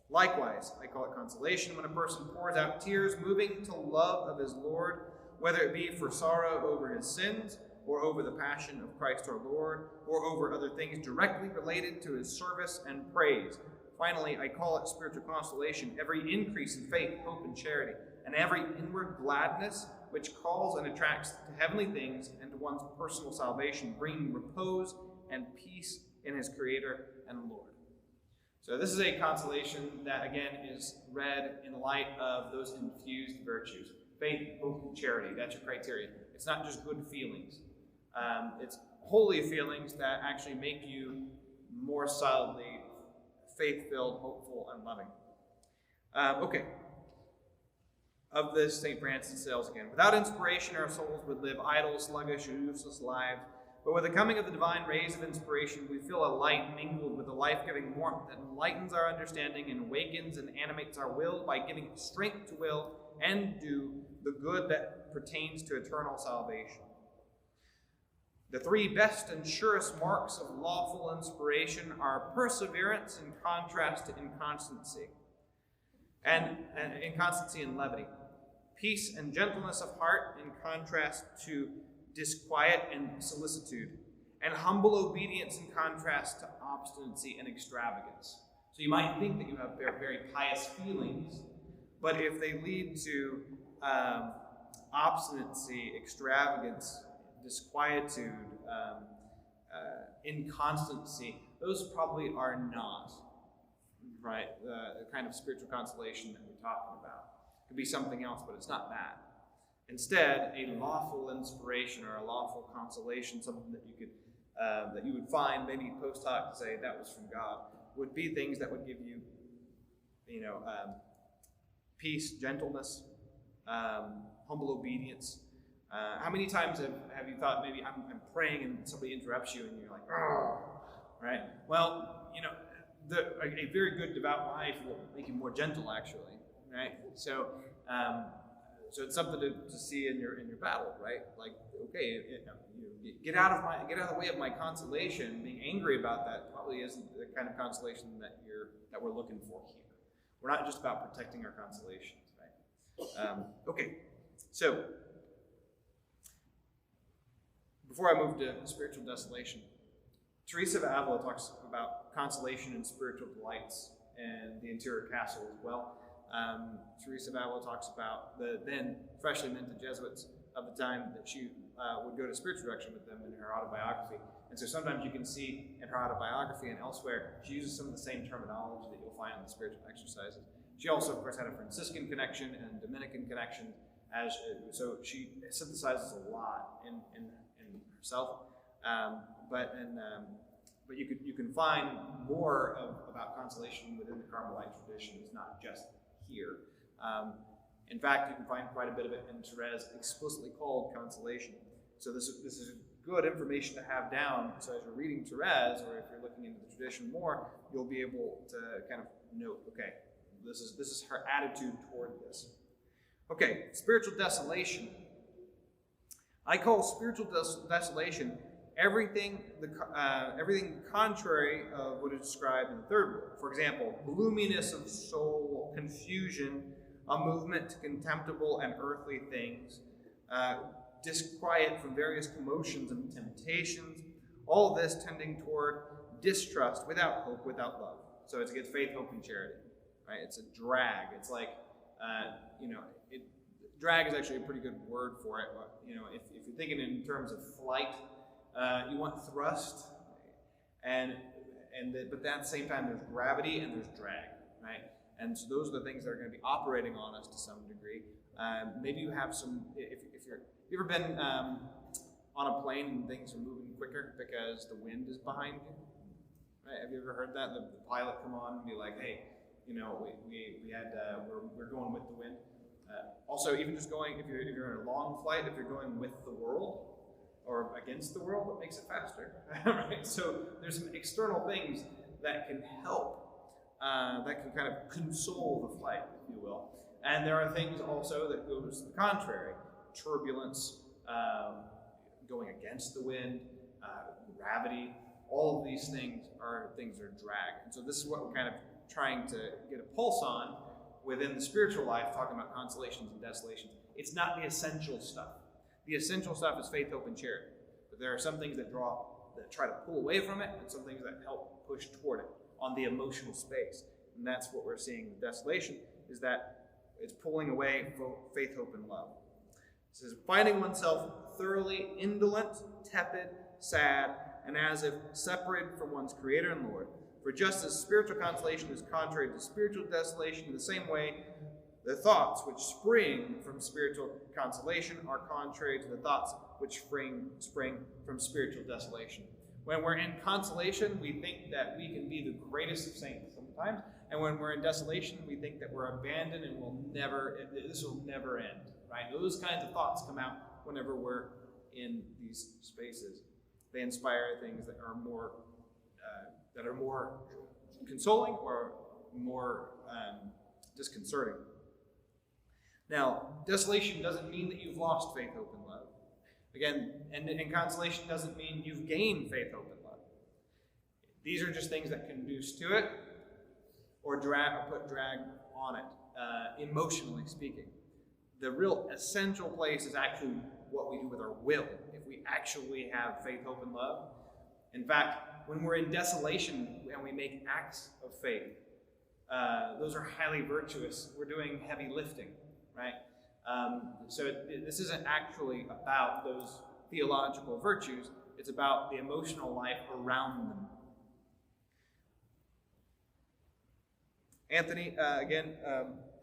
Likewise, I call it consolation when a person pours out tears moving to love of his Lord, whether it be for sorrow over his sins, or over the passion of Christ our Lord, or over other things directly related to his service and praise. Finally, I call it spiritual consolation, every increase in faith, hope, and charity, and every inward gladness which calls and attracts to heavenly things and to one's personal salvation, bringing repose and peace in his Creator and Lord. So this is a consolation that, again, is read in light of those infused virtues. Faith, hope, and charity, that's your criteria. It's not just good feelings. It's holy feelings that actually make you more solidly faith-filled, hopeful, and loving. Okay. Of this, St. Francis says again, without inspiration, our souls would live idle, sluggish, and useless lives. But with the coming of the divine rays of inspiration, we feel a light mingled with a life-giving warmth that enlightens our understanding and awakens and animates our will by giving it strength to will and do the good that pertains to eternal salvation. The 3 best and surest marks of lawful inspiration are perseverance in contrast to inconstancy, and inconstancy and levity, peace and gentleness of heart in contrast to disquiet and solicitude, and humble obedience in contrast to obstinacy and extravagance. So you might think that you have very pious feelings, but if they lead to obstinacy, extravagance, disquietude, inconstancy, those probably are not, right, the kind of spiritual consolation that we're talking about. It could be something else, but it's not that. Instead, a lawful inspiration or a lawful consolation, something that you would find maybe post hoc to say that was from God, would be things that would give you, peace, gentleness, humble obedience. How many times have you thought maybe I'm praying and somebody interrupts you and you're like, oh, right? Well, a very good devout life will make you more gentle, actually, right? So it's something to see in your battle, right? Like, okay, get out of the way of my consolation. Being angry about that probably isn't the kind of consolation that we're looking for here. We're not just about protecting our consolations, right? Okay, so before I move to spiritual desolation, Teresa of Avila talks about consolation and spiritual delights and the interior castle as well. Teresa of Avila talks about the then freshly minted Jesuits of the time that she would go to spiritual direction with them in her autobiography. And so sometimes you can see in her autobiography and elsewhere, she uses some of the same terminology that you'll find in the spiritual exercises. She also, of course, had a Franciscan connection and a Dominican connection, so she synthesizes a lot in herself. But you can find more about consolation within the Carmelite tradition. It's not just here. In fact, you can find quite a bit of it in Thérèse, explicitly called consolation. So this is good information to have down. So as you're reading Thérèse, or if you're looking into the tradition more, you'll be able to kind of note, okay, this is her attitude toward this. Okay, spiritual desolation. I call spiritual desolation everything contrary of what is described in the third rule. For example, gloominess of soul, confusion, a movement to contemptible and earthly things, disquiet from various commotions and temptations, all this tending toward distrust, without hope, without love. So it's against faith, hope, and charity. Right? It's a drag. It's like, drag is actually a pretty good word for it. But, if you're thinking in terms of flight, you want thrust, but at the same time there's gravity and there's drag, right? And so those are the things that are going to be operating on us to some degree. Maybe you have some. If you ever been on a plane and things are moving quicker because the wind is behind you, right? Have you ever heard that? The pilot come on and be like, "Hey, we're going with the wind." Also, even just going, if you're in a long flight, if you're going with the world or against the world, it makes it faster, right? So there's some external things that can help, that can kind of console the flight, if you will. And there are things also that goes to the contrary. Turbulence, going against the wind, gravity, all of these things are drag. And so this is what we're kind of trying to get a pulse on within the spiritual life, talking about consolations and desolations. It's not the essential stuff. The essential stuff is faith, hope, and charity. But there are some things that try to pull away from it, and some things that help push toward it on the emotional space. And that's what we're seeing with desolation, is that it's pulling away faith, hope, and love. It says, finding oneself thoroughly indolent, tepid, sad, and as if separated from one's Creator and Lord. For just as spiritual consolation is contrary to spiritual desolation, in the same way, the thoughts which spring from spiritual consolation are contrary to the thoughts which spring from spiritual desolation. When we're in consolation, we think that we can be the greatest of saints sometimes, and when we're in desolation, we think that we're abandoned and this will never end. Right? Those kinds of thoughts come out whenever we're in these spaces. They inspire things that are more consoling or more disconcerting. Now, desolation doesn't mean that you've lost faith, hope, and love. Again, and consolation doesn't mean you've gained faith, hope, and love. These are just things that conduce to it or put drag on it, emotionally speaking. The real essential place is actually what we do with our will, if we actually have faith, hope, and love. In fact, when we're in desolation and we make acts of faith, those are highly virtuous. We're doing heavy lifting, right? So this isn't actually about those theological virtues. It's about the emotional life around them. Anthony, again,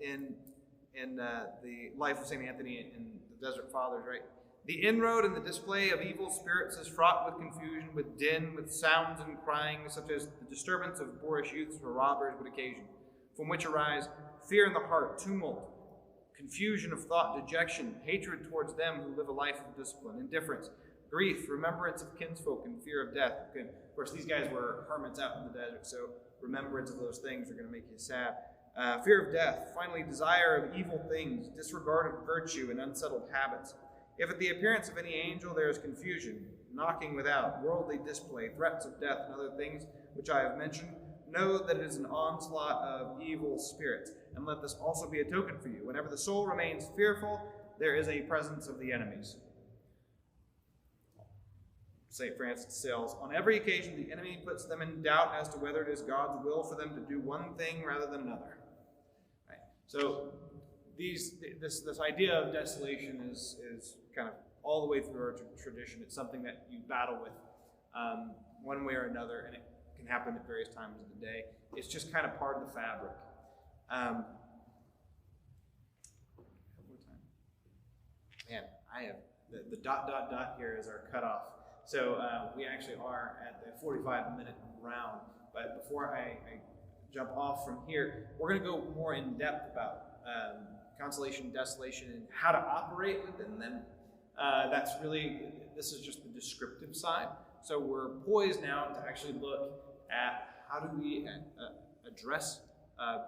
in the life of St. Anthony in the Desert Fathers, right? The inroad and the display of evil spirits is fraught with confusion, with din, with sounds and crying, such as the disturbance of boorish youths or robbers would occasion, from which arise fear in the heart, tumult, confusion of thought, dejection, hatred towards them who live a life of discipline, indifference, grief, remembrance of kinsfolk, and fear of death. Of course, these guys were hermits out in the desert, so remembrance of those things are going to make you sad. Fear of death, finally desire of evil things, disregard of virtue, and unsettled habits. If at the appearance of any angel there is confusion, knocking without, worldly display, threats of death, and other things which I have mentioned, know that it is an onslaught of evil spirits. And let this also be a token for you. Whenever the soul remains fearful, there is a presence of the enemies. St. Francis de Sales, on every occasion the enemy puts them in doubt as to whether it is God's will for them to do one thing rather than another. Right? So this idea of desolation is kind of all the way through our tradition. It's something that you battle with one way or another, and it can happen at various times of the day. It's just kind of part of the fabric. Man, I have the ... here is our cutoff. So we actually are at the 45-minute round. But before I jump off from here, we're going to go more in depth about consolation, desolation, and how to operate within them. This is just the descriptive side. So we're poised now to actually look at how do we address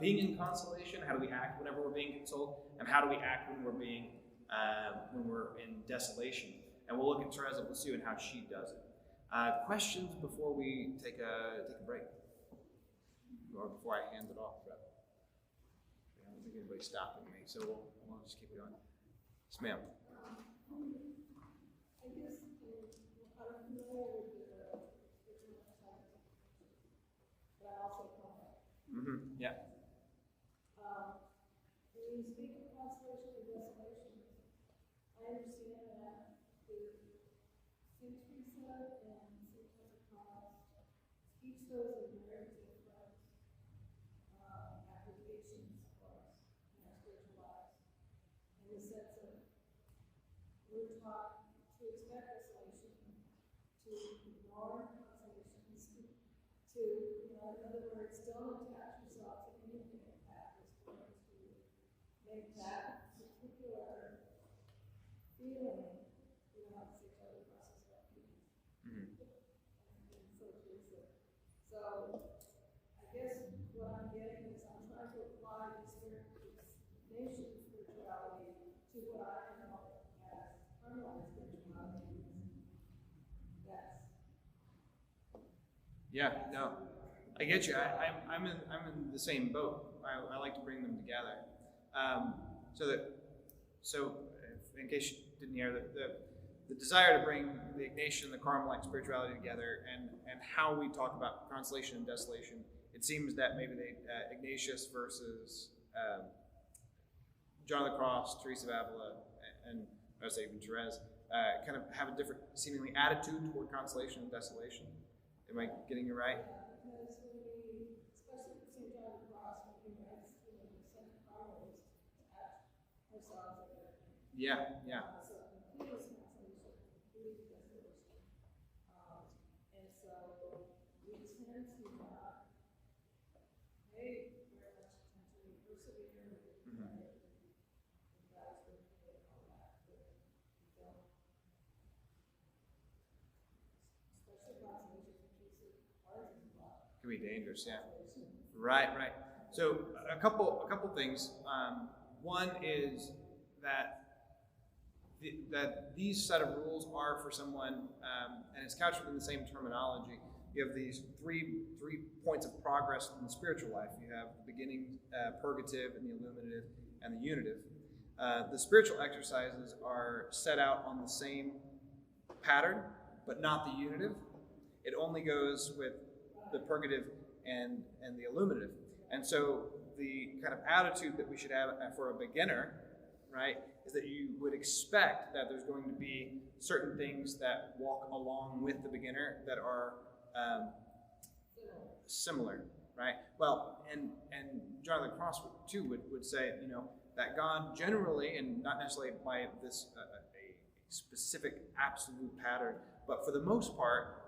being in consolation, how do we act whenever we're being consoled, and how do we act when we're in desolation. And we'll look at Thérèse of Lisieux and how she does it. Questions before we take a break? Or before I hand it off? I don't think anybody's stopping me, so we'll just keep going. Yes, ma'am. I guess I'm familiar with the spiritual side, but I also comment. Yeah. When you speak of consolation and desolation, I understand that the St. Teresa and St. Pentecost, each of those are very different applications for us in our spiritual lives. In the sense of we're taught to expect desolation, to ignore consolations, to, in other words, don't attach yourself to anything that is going to make that particular feeling, like St. John's process that feeling. And so Teresa. So I guess what I'm getting is I'm trying to apply this nation spirituality to what I know as harmonized spirituality. Yes. Yeah, no, I get you. I'm in the same boat. I like to bring them together. So in case you didn't hear, the desire to bring the Ignatian and the Carmelite spirituality together, and how we talk about consolation and desolation, it seems that maybe Ignatius versus John of the Cross, Teresa of Avila, and I would say even Thérèse, kind of have a different seemingly attitude toward consolation and desolation. Am I getting you right? Because when we, especially with St. John of the Cross, when we write, the St. Carlos, attach ourselves to everything. Yeah. So complete consolation, complete desolation. And so we tend to not pay very much attention. We persevere with it, right? And God's going to pay all that. But we don't. Especially consolation. Can be dangerous, yeah. Right. So a couple things. One is that these set of rules are for someone, and it's couched within the same terminology. You have these three points of progress in the spiritual life. You have the beginning, purgative, and the illuminative, and the unitive. The spiritual exercises are set out on the same pattern, but not the unitive. It only goes with the purgative and the illuminative. And so the kind of attitude that we should have for a beginner, right, is that you would expect that there's going to be certain things that walk along with the beginner that are similar, right? Well, and John of the Cross too would say, that God generally, and not necessarily by this a specific absolute pattern, but for the most part,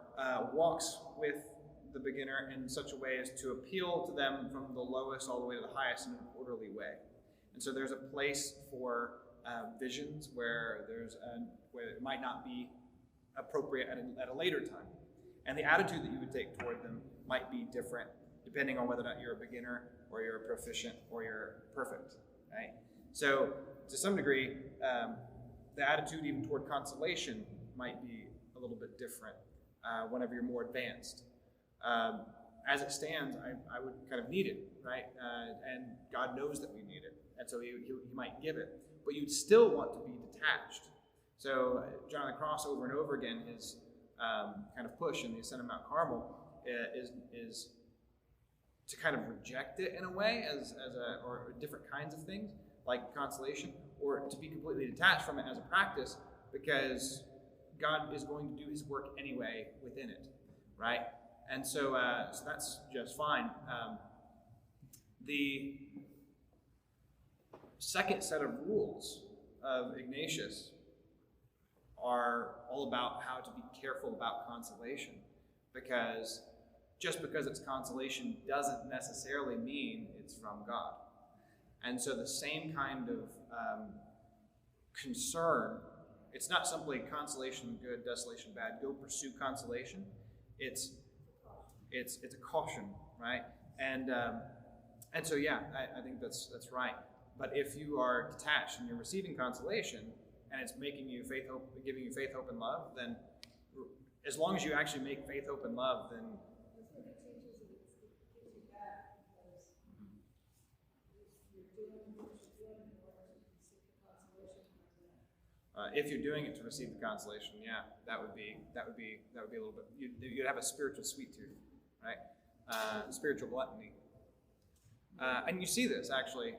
walks with the beginner in such a way as to appeal to them from the lowest all the way to the highest in an orderly way. And so there's a place for visions where where it might not be appropriate at a later time. And the attitude that you would take toward them might be different depending on whether or not you're a beginner or you're a proficient or you're perfect, right? So to some degree, the attitude even toward consolation might be a little bit different whenever you're more advanced. As it stands, I would kind of need it, right? And God knows that we need it, and so he might give it. But you'd still want to be detached. So John of the Cross over and over again, his kind of push in the Ascent of Mount Carmel is to kind of reject it in a way or different kinds of things like consolation, or to be completely detached from it as a practice, because God is going to do his work anyway within it, right? And so that's just fine. The second set of rules of Ignatius are all about how to be careful about consolation, because just because it's consolation doesn't necessarily mean it's from God. And so the same kind of concern, it's not simply consolation good, desolation bad, go pursue consolation. It's a caution, right? And so yeah, I think that's right. But if you are detached and you're receiving consolation, and it's making you faith, hope, giving you faith, hope, and love, then as long as you actually make faith, hope, and love, then if you're doing it to receive the consolation, yeah, that would be a little bit. You'd have a spiritual sweet tooth, right? Spiritual gluttony, and you see this actually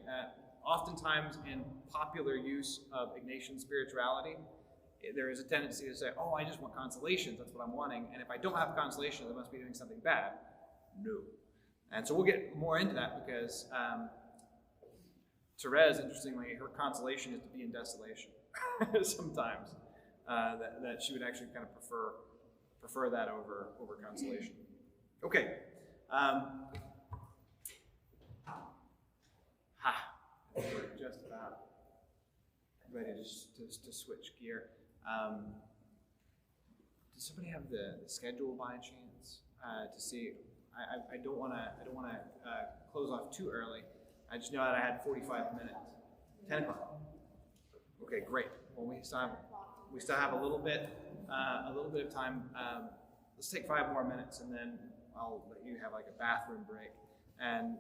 oftentimes in popular use of Ignatian spirituality. There is a tendency to say, "Oh, I just want consolations. That's what I'm wanting, and if I don't have consolation, I must be doing something bad." No, and so we'll get more into that because Thérèse, interestingly, her consolation is to be in desolation. Sometimes that she would actually kind of prefer that over consolation. Okay. We're just about ready to switch gear. Does somebody have the schedule by chance to see? I don't want to close off too early. I just know that I had 45 minutes. 10 o'clock. Okay, great. Well, we still have a little bit of time. Let's take 5 more minutes, and then I'll let you have like a bathroom break, and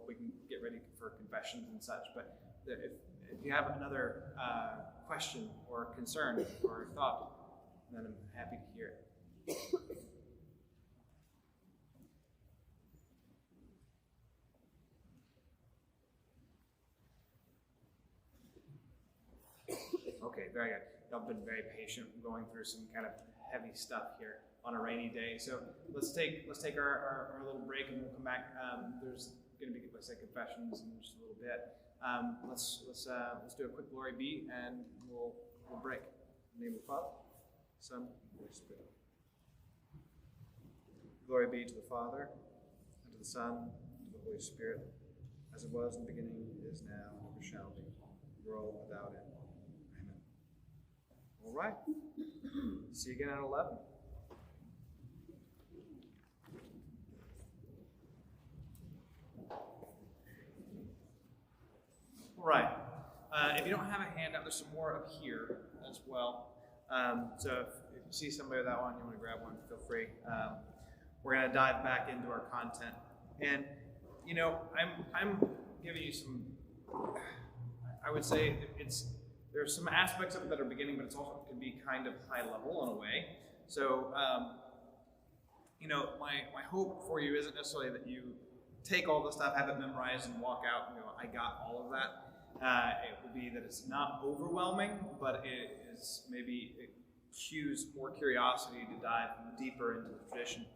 we can get ready for confessions and such. But if you have another question or concern or thought, then I'm happy to hear it. Okay, very good. Y'all been very patient going through some kind of heavy stuff here on a rainy day. So let's take our little break, and we'll come back. There's going to be, let's say, confessions in just a little bit. Let's do a quick glory be, and we'll break. In the name of the Father, Son, and Holy Spirit. Glory be to the Father, and to the Son, and to the Holy Spirit, as it was in the beginning, is now, and ever shall be, world without end. Amen. All right. See you again at 11. All right. If you don't have a handout, there's some more up here as well. So if you see somebody with that one, you want to grab one, feel free. We're going to dive back into our content. And, you know, I'm giving you some, I would say there's some aspects of it that are beginning, but it's also can be kind of high level in a way. So, you know, my hope for you isn't necessarily that you take all the stuff, have it memorized, and walk out and go, I got all of that. It would be that it's not overwhelming, but it is maybe it cues more curiosity to dive deeper into the tradition.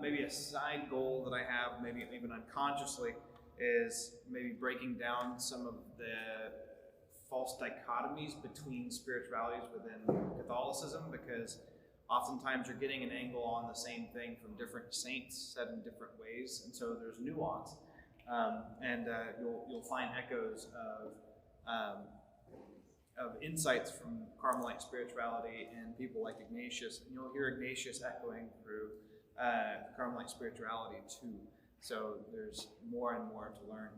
Maybe a side goal that I have, maybe even unconsciously, is maybe breaking down some of the false dichotomies between spiritualities within Catholicism, because oftentimes you're getting an angle on the same thing from different saints said in different ways, and so there's nuance. You'll find echoes of insights from Carmelite spirituality and people like Ignatius, and you'll hear Ignatius echoing through Carmelite spirituality too. So there's more and more to learn.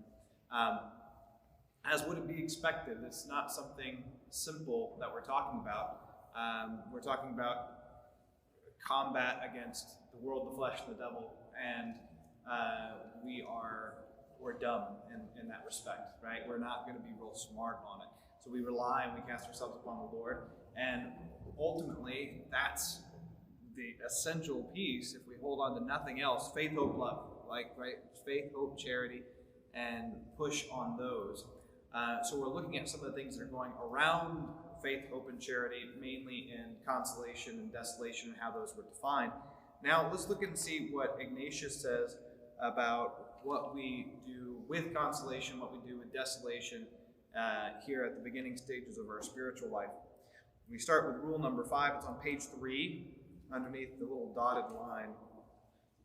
As would it be expected, it's not something simple that we're talking about. We're talking about combat against the world, the flesh, and the devil, and we're dumb in that respect, right? We're not going to be real smart on it. So we rely and we cast ourselves upon the Lord, and ultimately that's the essential piece, if we hold on to nothing else, faith, hope, love, like, right? Faith, hope, charity, and push on those. So we're looking at some of the things that are going around faith, hope, and charity, mainly in consolation and desolation, and how those were defined. Now let's look and see what Ignatius says about what we do with consolation, what we do with desolation here at the beginning stages of our spiritual life. We start with rule number 5. It's on page 3, underneath the little dotted line.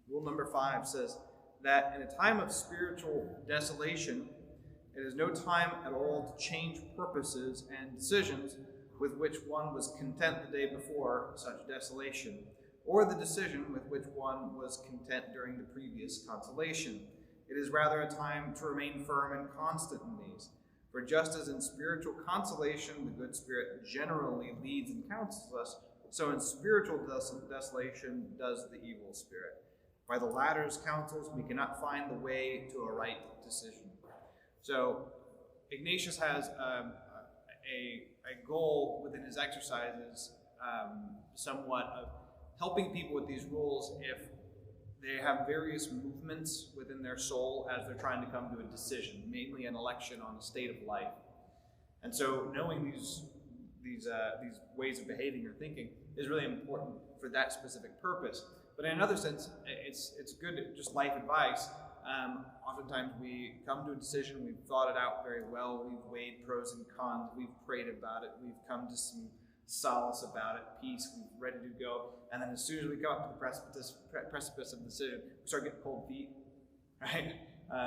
Rule number 5 says that in a time of spiritual desolation, it is no time at all to change purposes and decisions with which one was content the day before such desolation, or the decision with which one was content during the previous consolation. It is rather a time to remain firm and constant in these. For just as in spiritual consolation the good spirit generally leads and counsels us, so in spiritual desolation does the evil spirit. By the latter's counsels we cannot find the way to a right decision. So Ignatius has a goal within his exercises, somewhat of helping people with these rules if they have various movements within their soul as they're trying to come to a decision, mainly an election on the state of life. And so knowing these ways of behaving or thinking is really important for that specific purpose. But in another sense, it's good, just life advice. Oftentimes we come to a decision, we've thought it out very well, we've weighed pros and cons, we've prayed about it, we've come to some solace about it, peace, we're ready to go, and then as soon as we come up to the precipice of the decision, we start getting cold feet, right?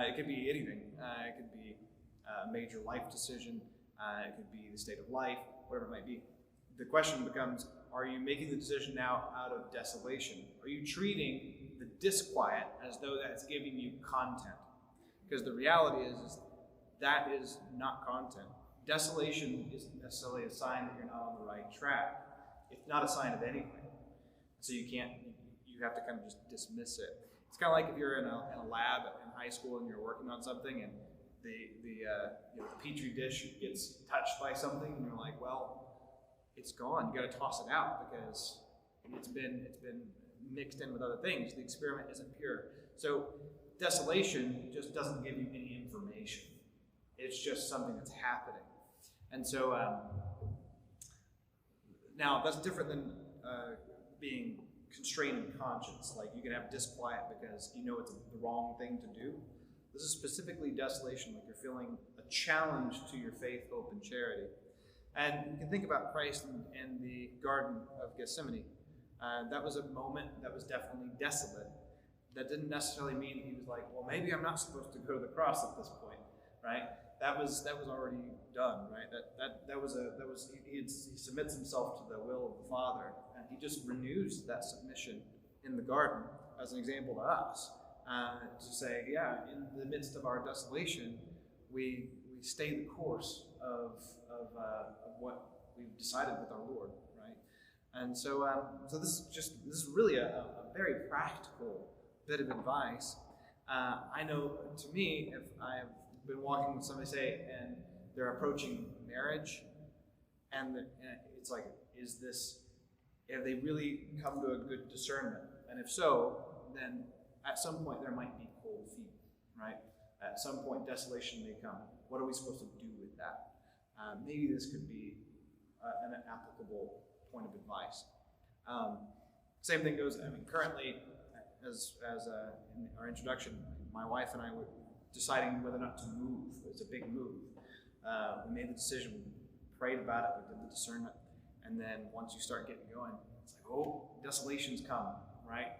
It could be anything. It could be a major life decision, it could be the state of life, whatever it might be. The question becomes, are you making the decision now out of desolation? Are you treating the disquiet as though that's giving you content? Because the reality is that is not content. Desolation isn't necessarily a sign that you're not on the right track. It's not a sign of anything. So you have to kind of just dismiss it. It's kind of like if you're in a lab in high school and you're working on something and the petri dish gets touched by something and you're like, well, it's gone. You got to toss it out because it's been mixed in with other things. The experiment isn't pure. So desolation just doesn't give you any information. It's just something that's happening. And so now that's different than being constrained in conscience. Like you can have disquiet because you know it's the wrong thing to do. This is specifically desolation, like you're feeling a challenge to your faith, hope, and charity. And you can think about Christ in the Garden of Gethsemane. That was a moment that was definitely desolate. That didn't necessarily mean he was like, well, maybe I'm not supposed to go to the cross at this point, right? That was already done, right? He submits himself to the will of the Father, and he just renews that submission in the garden as an example to us, to say, yeah, in the midst of our desolation, we stay the course of what we've decided with our Lord, right? And so this is really a very practical bit of advice. I know, to me, if I've been walking with somebody, say, and they're approaching marriage, and it's like, have they really come to a good discernment? And if so, then at some point there might be cold feet, right? At some point desolation may come. What are we supposed to do with that? Maybe this could be an applicable point of advice. Same thing goes, currently, as in our introduction, my wife and I were deciding whether or not to move. It's a big move. We made the decision, we prayed about it, we did the discernment, and then once you start getting going, it's like, oh, desolations come, right?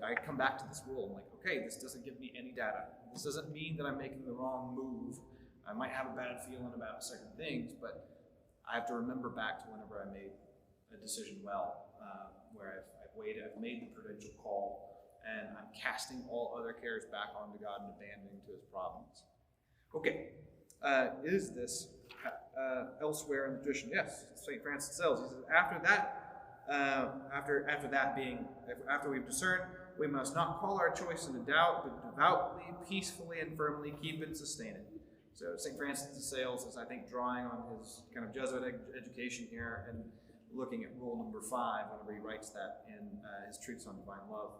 I come back to this rule. I'm like, okay, this doesn't give me any data. This doesn't mean that I'm making the wrong move. I might have a bad feeling about certain things, but I have to remember back to whenever I made a decision well, where I've made the prudential call, and I'm casting all other cares back onto God and abandoning to his providence. Okay, is this elsewhere in the tradition? Yes, St. Francis of Sales. He says, after we've discerned, we must not call our choice into doubt, but devoutly, peacefully, and firmly keep and sustain it. So St. Francis of Sales is, I think, drawing on his kind of Jesuit education here and looking at rule number 5 whenever he writes that in his treatise on divine love.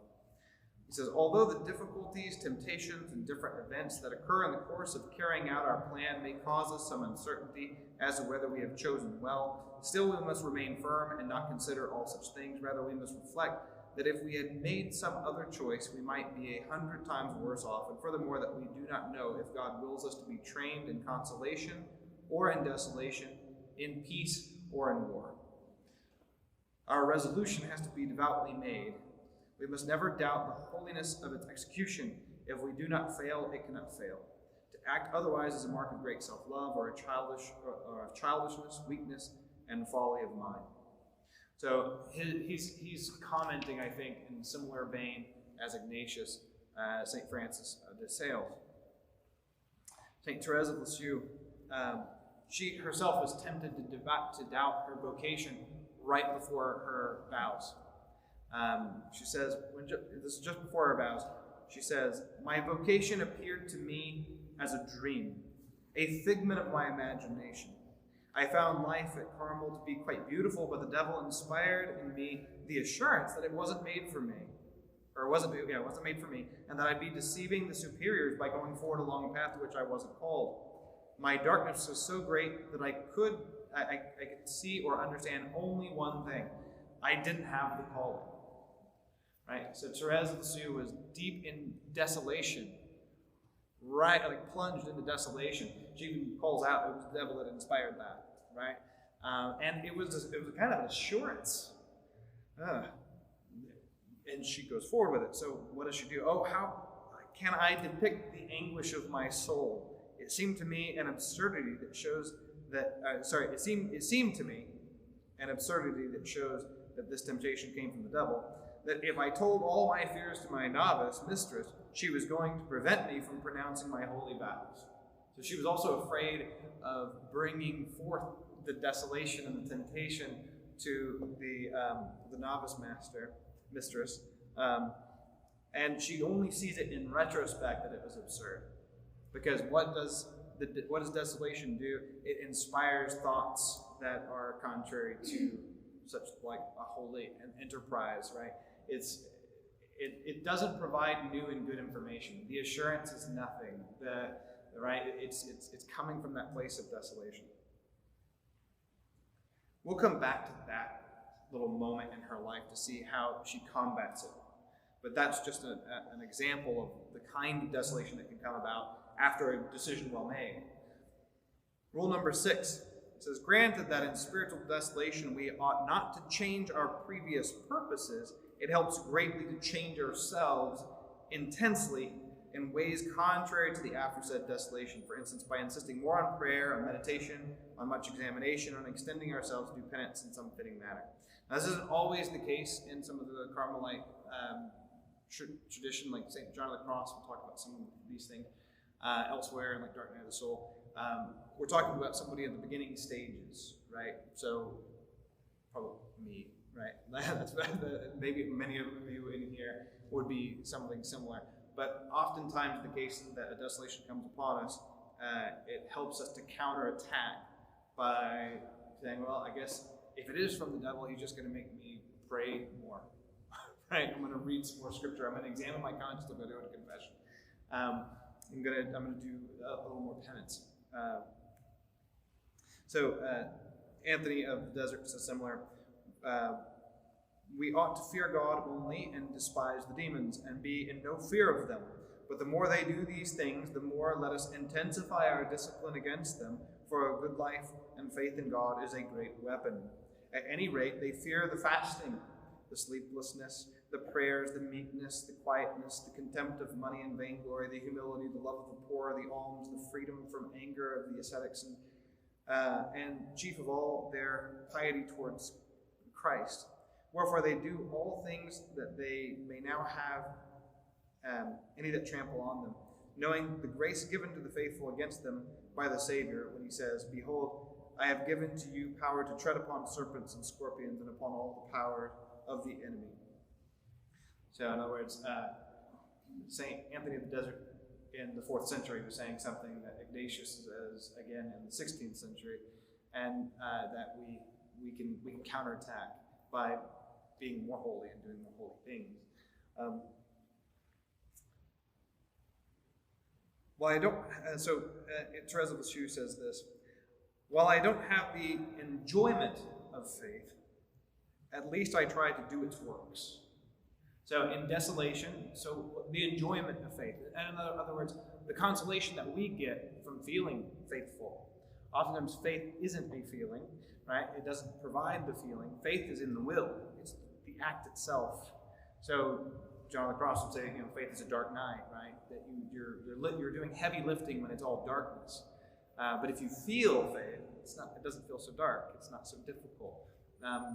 He says, although the difficulties, temptations, and different events that occur in the course of carrying out our plan may cause us some uncertainty as to whether we have chosen well, still we must remain firm and not consider all such things. Rather, we must reflect that if we had made some other choice, we might be 100 times worse off, and furthermore that we do not know if God wills us to be trained in consolation or in desolation, in peace or in war. Our resolution has to be devoutly made. We must never doubt the holiness of its execution. If we do not fail, it cannot fail. To act otherwise is a mark of great self-love or of childishness, weakness, and folly of mind. So he's commenting, I think, in a similar vein as Ignatius, St. Francis de Sales. St. Thérèse of Lisieux, she herself was tempted to doubt her vocation right before her vows. She says, this is just before her vows, she says, my vocation appeared to me as a dream, a figment of my imagination. I found life at Carmel to be quite beautiful, but the devil inspired in me the assurance that it wasn't made for me, it wasn't made for me, and that I'd be deceiving the superiors by going forward along a path to which I wasn't called. My darkness was so great that I could see or understand only one thing. I didn't have the calling. Right? So Thérèse of Lisieux was deep in desolation, right? Like plunged into desolation. She even calls out it was the devil that inspired that, right? And it was kind of an assurance. And she goes forward with it. So what does she do? Oh, how can I depict the anguish of my soul? It seemed to me an absurdity that shows that. It seemed to me an absurdity that shows that this temptation came from the devil. That if I told all my fears to my novice mistress, she was going to prevent me from pronouncing my holy vows. So she was also afraid of bringing forth the desolation and the temptation to the novice mistress, and she only sees it in retrospect that it was absurd. Because what does desolation do? It inspires thoughts that are contrary to such like a holy enterprise, right? It doesn't provide new and good information. The assurance is nothing. It's coming from that place of desolation. We'll come back to that little moment in her life to see how she combats it. But that's just an example of the kind of desolation that can come about after a decision well made. Rule number 6 says, granted that in spiritual desolation we ought not to change our previous purposes, it helps greatly to change ourselves intensely in ways contrary to the aforesaid desolation. For instance, by insisting more on prayer, on meditation, on much examination, on extending ourselves to do penance in some fitting manner. Now, this isn't always the case in some of the Carmelite tradition, like St. John of the Cross. We'll talk about some of these things elsewhere, in like Dark Night of the Soul. We're talking about somebody at the beginning stages, right? So, probably me, right? That's maybe many of you in here would be something similar. But oftentimes the case that a desolation comes upon us, it helps us to counterattack by saying, well, I guess if it is from the devil, he's just going to make me pray more. Right? I'm going to read some more scripture. I'm going to examine my conscience. I'm going to go to confession. I'm going to do a little more penance. Anthony of the Desert says similar. We ought to fear God only and despise the demons and be in no fear of them. But the more they do these things, the more let us intensify our discipline against them, for a good life and faith in God is a great weapon. At any rate, they fear the fasting, the sleeplessness, the prayers, the meekness, the quietness, the contempt of money and vainglory, the humility, the love of the poor, the alms, the freedom from anger of the ascetics, and chief of all, their piety towards Christ. Wherefore they do all things that they may now have any that trample on them, knowing the grace given to the faithful against them by the Savior, when he says, Behold, I have given to you power to tread upon serpents and scorpions and upon all the power of the enemy. So in other words, St. Anthony of the Desert in the 4th century was saying something that Ignatius says again in the 16th century, and that we can counterattack by being more holy and doing more holy things. Thérèse of Lisieux says this: while I don't have the enjoyment of faith, at least I try to do its works. So in desolation, so the enjoyment of faith, and in other words, the consolation that we get from feeling faithful. Oftentimes faith isn't a feeling, right? It doesn't provide the feeling. Faith is in the will. It's the act itself. So John of the Cross would say, faith is a dark night, right? That you're doing heavy lifting when it's all darkness. But if you feel faith, it doesn't feel so dark. It's not so difficult.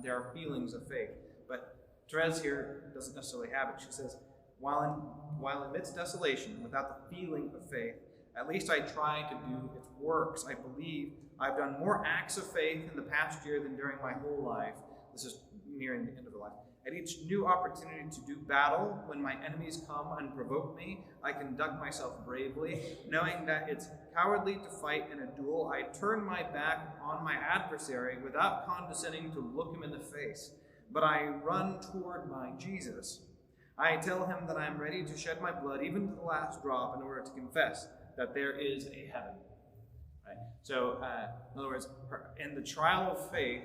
There are feelings of faith. But Thérèse here doesn't necessarily have it. She says, while amidst desolation, without the feeling of faith, at least I try to do its works. I believe I've done more acts of faith in the past year than during my whole life. This is nearing the end of her life. At each new opportunity to do battle, when my enemies come and provoke me, I conduct myself bravely, knowing that it's cowardly to fight in a duel. I turn my back on my adversary without condescending to look him in the face, but I run toward my Jesus. I tell him that I am ready to shed my blood, even to the last drop, in order to confess that there is a heaven. Right? So, in other words, in the trial of faith,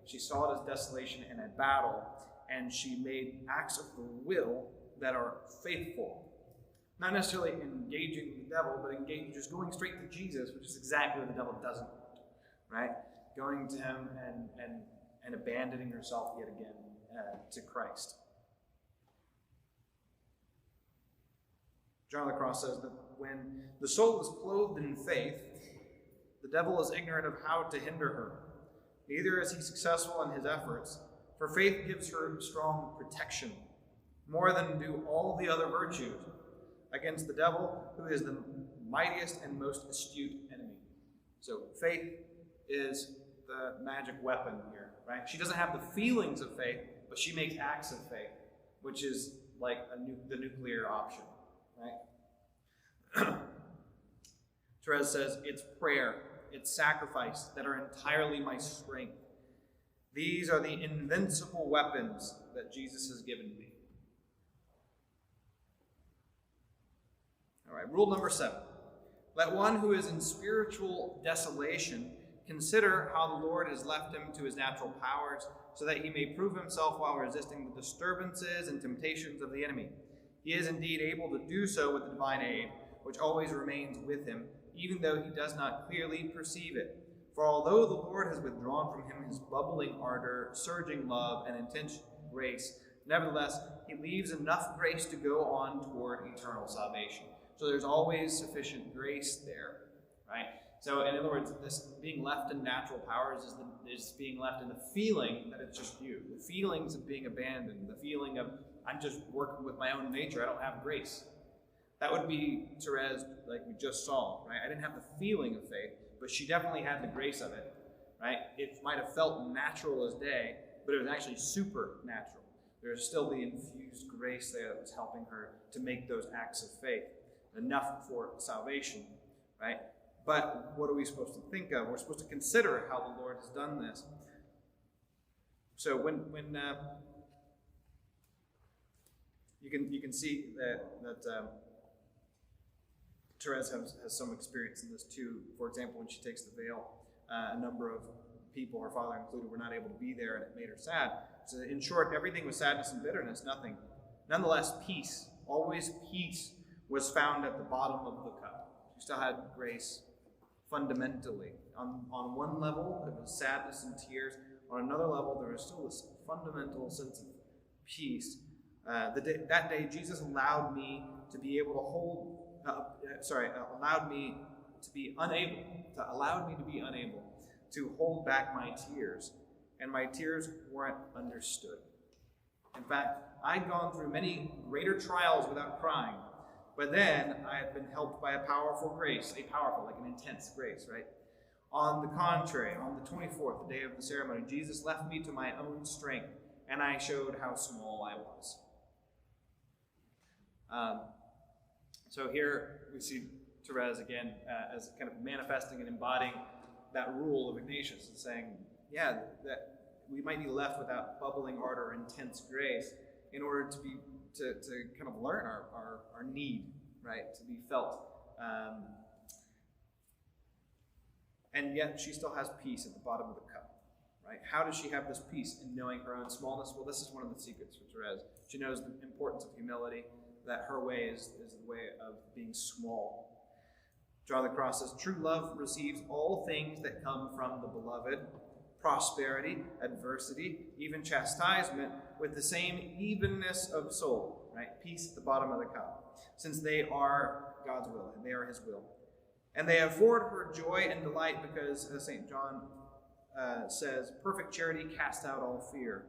she saw it as desolation and a battle, and she made acts of the will that are faithful. Not necessarily engaging the devil, but just going straight to Jesus, which is exactly what the devil doesn't want. Right? Going to him and abandoning herself yet again to Christ. John of the Cross says that when the soul is clothed in faith, the devil is ignorant of how to hinder her. Neither is he successful in his efforts, for faith gives her strong protection, more than do all the other virtues, against the devil, who is the mightiest and most astute enemy. So faith is the magic weapon here, right? She doesn't have the feelings of faith, but she makes acts of faith, which is like the nuclear option, right? Thérèse says, it's prayer, it's sacrifice that are entirely my strength. These are the invincible weapons that Jesus has given me. All right, rule number 7. Let one who is in spiritual desolation consider how the Lord has left him to his natural powers, so that he may prove himself while resisting the disturbances and temptations of the enemy. He is indeed able to do so with the divine aid, which always remains with him, even though he does not clearly perceive it. For although the Lord has withdrawn from him his bubbling ardor, surging love, and intense grace, nevertheless, he leaves enough grace to go on toward eternal salvation. So there's always sufficient grace there, right? So in other words, this being left in natural powers is being left in the feeling that it's just you. The feelings of being abandoned, the feeling of, I'm just working with my own nature, I don't have grace. That would be Thérèse, like we just saw, right? I didn't have the feeling of faith, but she definitely had the grace of it, right? It might have felt natural as day, but it was actually supernatural. There's still the infused grace there that was helping her to make those acts of faith, enough for salvation, right? But what are we supposed to think of? We're supposed to consider how the Lord has done this. So when you can see that Thérèse has some experience in this too. For example, when she takes the veil, a number of people, her father included, were not able to be there, and it made her sad. So in short, everything was sadness and bitterness, nothing. Nonetheless, peace, always peace, was found at the bottom of the cup. She still had grace fundamentally. On one level, it was sadness and tears. On another level, there was still this fundamental sense of peace. That day, Jesus allowed me to be able to hold. Allowed me to be unable to hold back my tears, and my tears weren't understood. In fact, I'd gone through many greater trials without crying, but then I had been helped by a powerful grace, like an intense grace, right? On the contrary, on the 24th, the day of the ceremony, Jesus left me to my own strength, and I showed how small I was. So here we see Thérèse again as kind of manifesting and embodying that rule of Ignatius and saying, yeah, that we might be left without bubbling ardor or intense grace in order to kind of learn our need, right, to be felt. And yet she still has peace at the bottom of the cup, right? How does she have this peace in knowing her own smallness? Well, this is one of the secrets for Thérèse. She knows the importance of humility, that her way is the way of being small. John the Cross says, true love receives all things that come from the beloved, prosperity, adversity, even chastisement, with the same evenness of soul, right? Peace at the bottom of the cup, since they are God's will, and they are his will. And they afford her joy and delight because, as St. John says, perfect charity casts out all fear.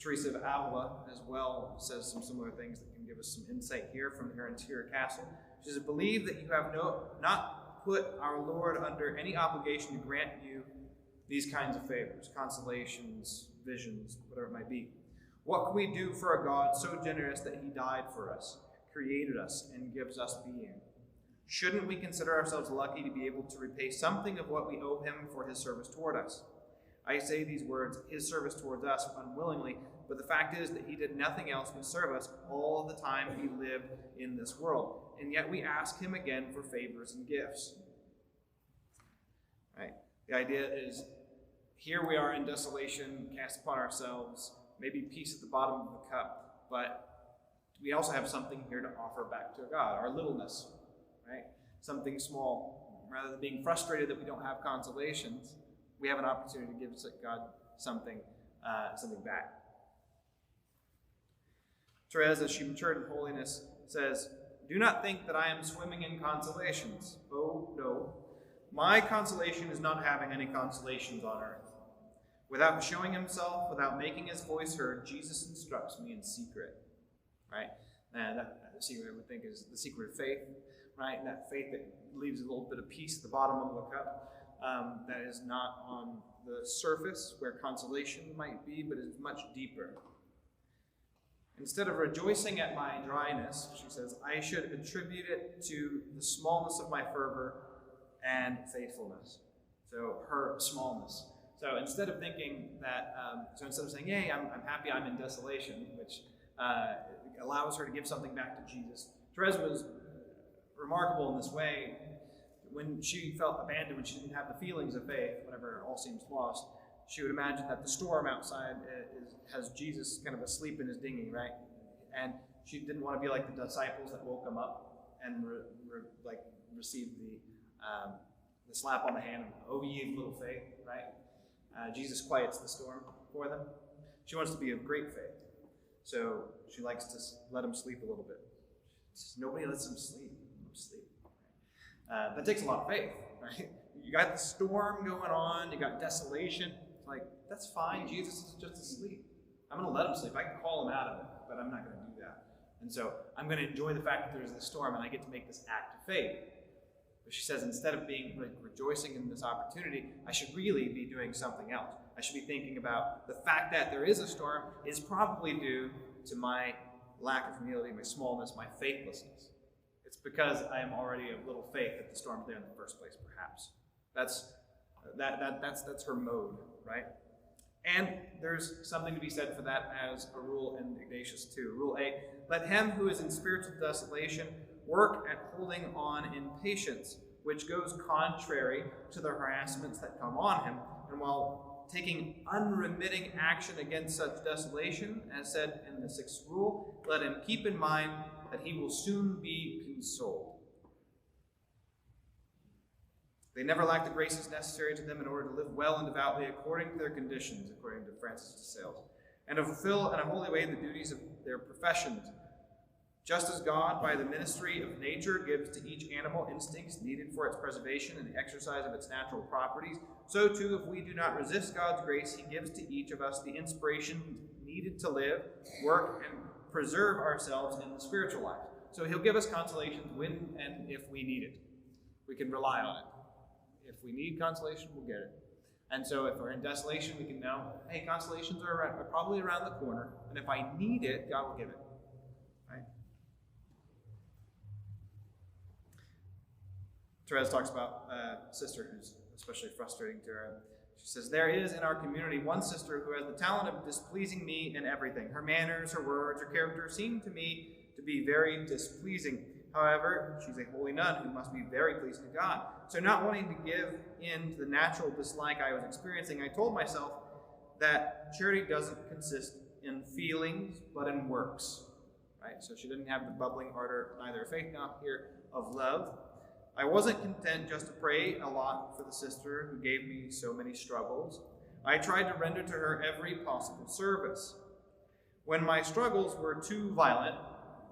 Teresa of Avila as well says some similar things that can give us some insight here from her interior castle. She says, believe that you have not put our Lord under any obligation to grant you these kinds of favors, consolations, visions, whatever it might be. What can we do for a God so generous that he died for us, created us, and gives us being? Shouldn't we consider ourselves lucky to be able to repay something of what we owe him for his service toward us? I say these words, his service towards us, unwillingly, but the fact is that he did nothing else but serve us all the time he lived in this world. And yet we ask him again for favors and gifts. Right? The idea is, here we are in desolation, cast upon ourselves, maybe peace at the bottom of the cup, but we also have something here to offer back to God, our littleness, right? Something small. Rather than being frustrated that we don't have consolations, we have an opportunity to give God something back. Thérèse, as she matured in holiness, says, do not think that I am swimming in consolations. Oh, no. My consolation is not having any consolations on earth. Without showing himself, without making his voice heard, Jesus instructs me in secret. Right? And that secret, I would think, is the secret of faith. Right? And that faith that leaves a little bit of peace at the bottom of the cup. That is not on the surface where consolation might be, but is much deeper. Instead of rejoicing at my dryness, she says, I should attribute it to the smallness of my fervor and faithfulness. So her smallness. So instead of thinking that, instead of saying, yay, I'm happy I'm in desolation, which allows her to give something back to Jesus, Thérèse was remarkable in this way. When she felt abandoned, when she didn't have the feelings of faith, whenever all seems lost, she would imagine that the storm outside has Jesus kind of asleep in his dinghy, right? And she didn't want to be like the disciples that woke him up and received the slap on the hand, "Oh, ye of little faith," right? Jesus quiets the storm for them. She wants to be of great faith, so she likes to let him sleep a little bit. Nobody lets him sleep. Let him sleep. That takes a lot of faith, right? You got the storm going on, you got desolation. It's like, that's fine, Jesus is just asleep. I'm going to let him sleep. I can call him out of it, but I'm not going to do that. And so I'm going to enjoy the fact that there's this storm and I get to make this act of faith. But she says, instead of being rejoicing in this opportunity, I should really be doing something else. I should be thinking about the fact that there is a storm is probably due to my lack of humility, my smallness, my faithlessness. It's because I am already of little faith that the storm's there in the first place, perhaps. That's her mode, right? And there's something to be said for that as a rule in Ignatius too. Rule 8, let him who is in spiritual desolation work at holding on in patience, which goes contrary to the harassments that come on him, and while taking unremitting action against such desolation, as said in the 6th rule, let him keep in mind that he will soon be consoled. They never lack the graces necessary to them in order to live well and devoutly according to their conditions, according to Francis de Sales, and to fulfill in a holy way the duties of their professions. Just as God, by the ministry of nature, gives to each animal instincts needed for its preservation and the exercise of its natural properties, so too, if we do not resist God's grace, he gives to each of us the inspiration needed to live, work, and preserve ourselves in the spiritual life. So he'll give us consolations when and if we need it. We can rely on it. If we need consolation, we'll get it. And so if we're in desolation, we can know, hey, consolations are probably around the corner, and if I need it, God will give it. Right? Thérèse talks about a sister who's especially frustrating to her. She says, "There is in our community one sister who has the talent of displeasing me in everything. Her manners, her words, her character seem to me to be very displeasing. However, she's a holy nun who must be very pleasing to God. So not wanting to give in to the natural dislike I was experiencing, I told myself that charity doesn't consist in feelings, but in works." Right? So she didn't have the bubbling ardor, neither of faith nor here of love. I wasn't content just to pray a lot for the sister who gave me so many struggles. I tried to render to her every possible service. When my struggles were too violent,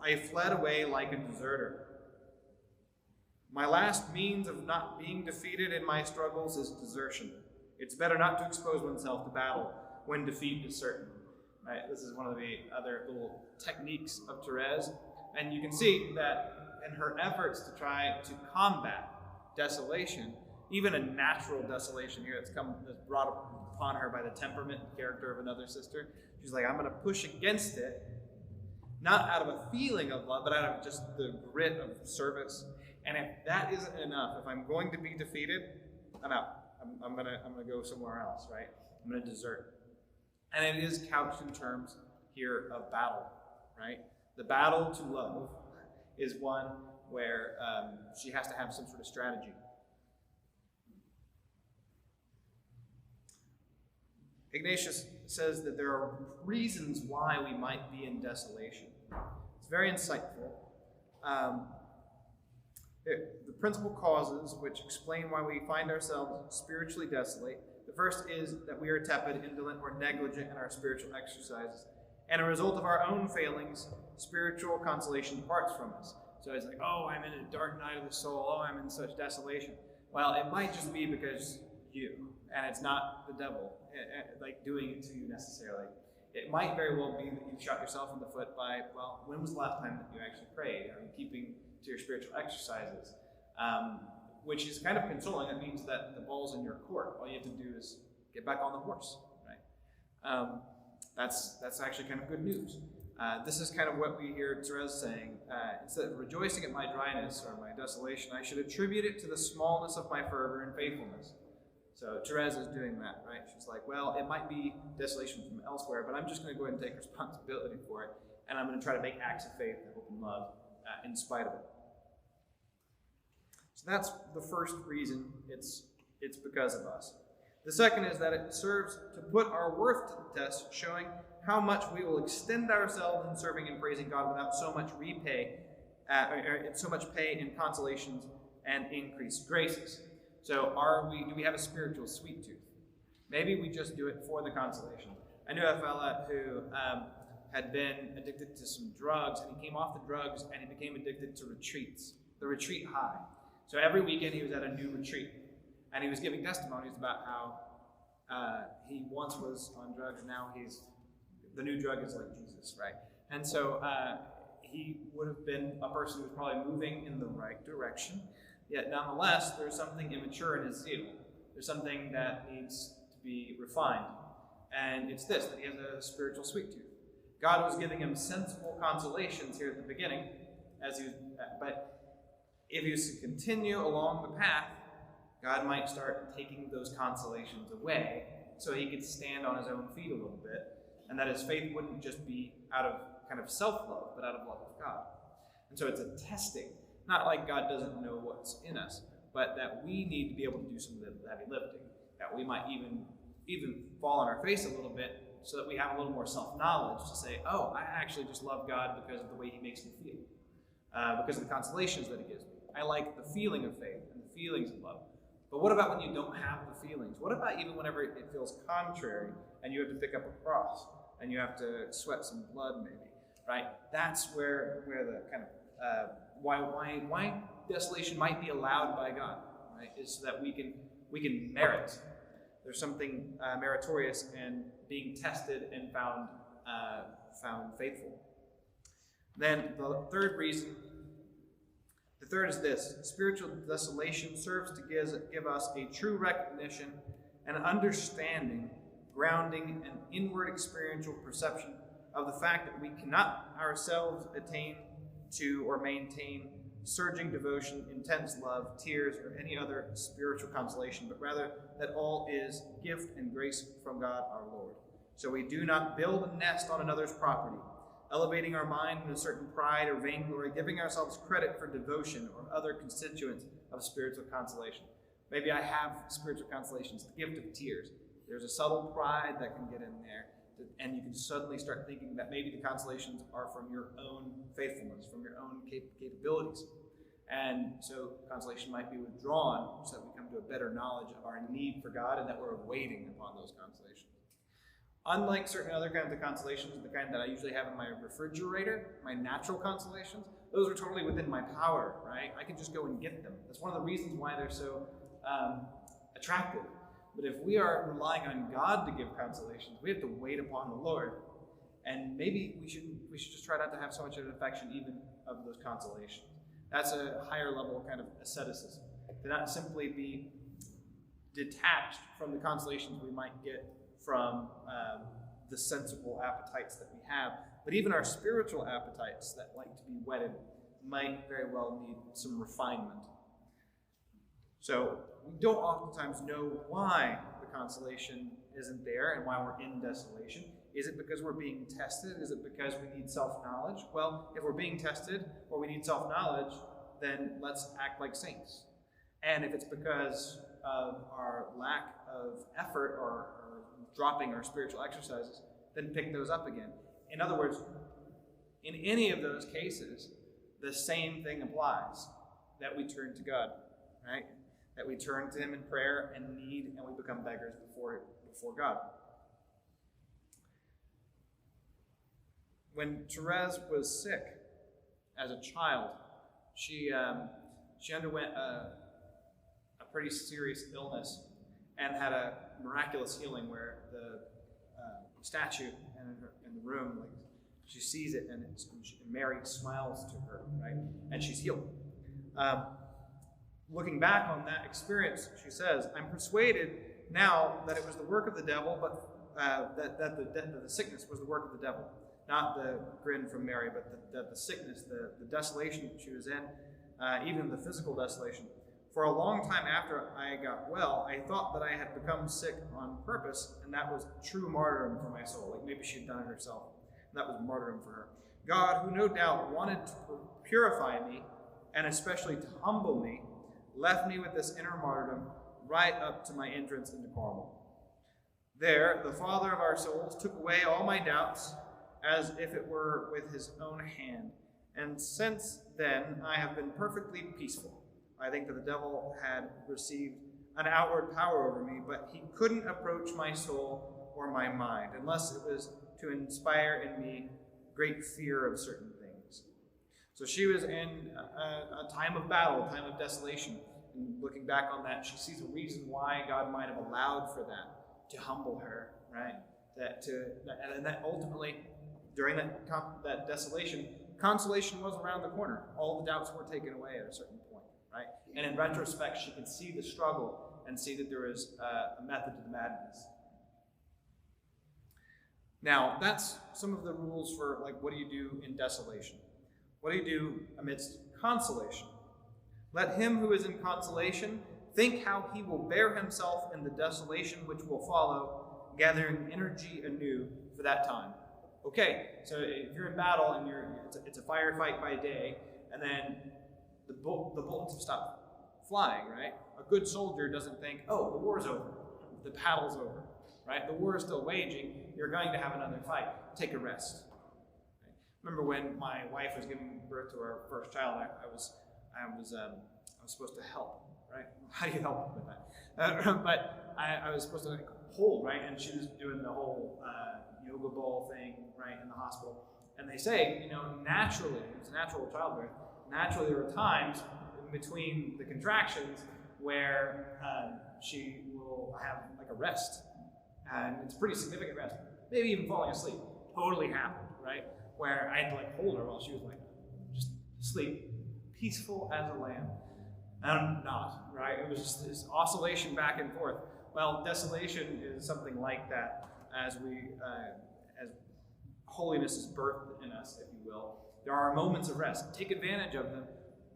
I fled away like a deserter. My last means of not being defeated in my struggles is desertion. It's better not to expose oneself to battle when defeat is certain. Right? This is one of the other little techniques of Thérèse. And you can see that in her efforts to try to combat desolation, even a natural desolation here that's brought upon her by the temperament and character of another sister, she's like, I'm going to push against it, not out of a feeling of love, but out of just the grit of service. And if that isn't enough, if I'm going to be defeated, I'm out. I'm gonna go somewhere else, right? I'm gonna desert. And it is couched in terms here of battle, right? The battle to love is one where she has to have some sort of strategy. Ignatius says that there are reasons why we might be in desolation. It's very insightful. The principal causes which explain why we find ourselves spiritually desolate. The first is that we are tepid, indolent, or negligent in our spiritual exercises. And a result of our own failings, spiritual consolation departs from us. So it's like, oh, I'm in a dark night of the soul. Oh, I'm in such desolation. Well, it might just be because you, and it's not the devil like doing it to you necessarily. It might very well be that you shot yourself in the foot by, well, when was the last time that you actually prayed? Are you keeping to your spiritual exercises? Which is kind of consoling. That means that the ball's in your court. All you have to do is get back on the horse, right? That's actually kind of good news. This is kind of what we hear Thérèse saying. Instead of rejoicing at my dryness or my desolation, I should attribute it to the smallness of my fervor and faithfulness. So Thérèse is doing that, right? She's like, well, it might be desolation from elsewhere, but I'm just going to go ahead and take responsibility for it, and I'm going to try to make acts of faith and hope and love in spite of it. So that's the first reason it's because of us. The second is that it serves to put our worth to the test, showing how much we will extend ourselves in serving and praising God without so much so much pay in consolations and increased graces. So do we have a spiritual sweet tooth? Maybe we just do it for the consolation. I knew a fella who had been addicted to some drugs, and he came off the drugs and he became addicted to retreats, the retreat high. So every weekend he was at a new retreat, and he was giving testimonies about how he once was on drugs, and now the new drug is like Jesus, right? And so he would have been a person who was probably moving in the right direction, yet nonetheless, there's something immature in his zeal. There's something that needs to be refined, and it's this, that he has a spiritual sweet tooth. God was giving him sensible consolations here at the beginning, but if he was to continue along the path, God might start taking those consolations away so he could stand on his own feet a little bit, and that his faith wouldn't just be out of kind of self-love, but out of love of God. And so it's a testing, not like God doesn't know what's in us, but that we need to be able to do some of the heavy lifting, that we might even fall on our face a little bit so that we have a little more self-knowledge to say, oh, I actually just love God because of the way he makes me feel, because of the consolations that he gives me. I like the feeling of faith and the feelings of love. But what about when you don't have the feelings? What about even whenever it feels contrary and you have to pick up a cross and you have to sweat some blood maybe, right? That's where the kind of why desolation might be allowed by God, right? Is so that we can merit. There's something meritorious in being tested and found faithful. Then the third is this: spiritual desolation serves to give us a true recognition and understanding, grounding an inward experiential perception of the fact that we cannot ourselves attain to or maintain surging devotion, intense love, tears, or any other spiritual consolation, but rather that all is gift and grace from God our Lord. So we do not build a nest on another's property, elevating our mind in a certain pride or vainglory, giving ourselves credit for devotion or other constituents of spiritual consolation. Maybe I have spiritual consolations, the gift of tears. There's a subtle pride that can get in there, and you can suddenly start thinking that maybe the consolations are from your own faithfulness, from your own capabilities. And so consolation might be withdrawn so that we come to a better knowledge of our need for God and that we're waiting upon those consolations. Unlike certain other kinds of consolations, the kind that I usually have in my refrigerator, my natural consolations, those are totally within my power, right? I can just go and get them. That's one of the reasons why they're so attractive. But if we are relying on God to give consolations, we have to wait upon the Lord. And maybe we should just try not to have so much of an affection even of those consolations. That's a higher level kind of asceticism. To not simply be detached from the consolations we might get from the sensible appetites that we have, but even our spiritual appetites that like to be whetted might very well need some refinement. So we don't oftentimes know why the consolation isn't there and why we're in desolation. Is it because we're being tested? Is it because we need self-knowledge? Well, if we're being tested or we need self-knowledge, then let's act like saints. And if it's because of our lack of effort or dropping our spiritual exercises, then pick those up again. In other words, in any of those cases, the same thing applies, that we turn to God, right? That we turn to Him in prayer and need, and we become beggars before God. When Thérèse was sick as a child, she underwent a pretty serious illness and had a miraculous healing where the statue in the room, like, she sees it and Mary smiles to her, right? And she's healed. Looking back on that experience, she says, "I'm persuaded now that it was the work of the devil, but that the sickness was the work of the devil. Not the grin from Mary, but the sickness, the desolation that she was in, even the physical desolation. For a long time after I got well, I thought that I had become sick on purpose, and that was true martyrdom for my soul." Like maybe she'd done it herself. And that was martyrdom for her. God, who no doubt wanted to purify me, and especially to humble me, left me with this inner martyrdom right up to my entrance into Carmel. There, the Father of our souls took away all my doubts, as if it were with His own hand. And since then, I have been perfectly peaceful. I think that the devil had received an outward power over me, but he couldn't approach my soul or my mind, unless it was to inspire in me great fear of certain things. So she was in a time of battle, a time of desolation. And looking back on that, she sees a reason why God might have allowed for that, to humble her, right? And that ultimately, during that desolation, consolation was around the corner. All the doubts were taken away at a certain point, right? And in retrospect, she could see the struggle and see that there is a method to the madness. Now, that's some of the rules for, like, what do you do in desolation? What do you do amidst consolation? Let him who is in consolation think how he will bear himself in the desolation which will follow, gathering energy anew for that time. Okay, so if you're in battle and it's a firefight by day, and then the bullets have stopped flying, right? A good soldier doesn't think, oh, the war's over, the battle's over, right? The war is still waging, you're going to have another fight. Take a rest. Right? Remember when my wife was giving birth to our first child, I was supposed to help, right? How do you help with that? But I was supposed to hold, right? And she was doing the whole yoga ball thing, right, in the hospital. And they say, naturally, it's a natural childbirth, naturally there are times in between the contractions where she will have like a rest. And it's a pretty significant rest. Maybe even falling asleep. Totally happened, right? Where I had to like hold her while she was like just asleep, peaceful as a lamb. And I'm not, right? It was just this oscillation back and forth. Well, desolation is something like that as holiness is birthed in us, if you will. There are moments of rest. Take advantage of them,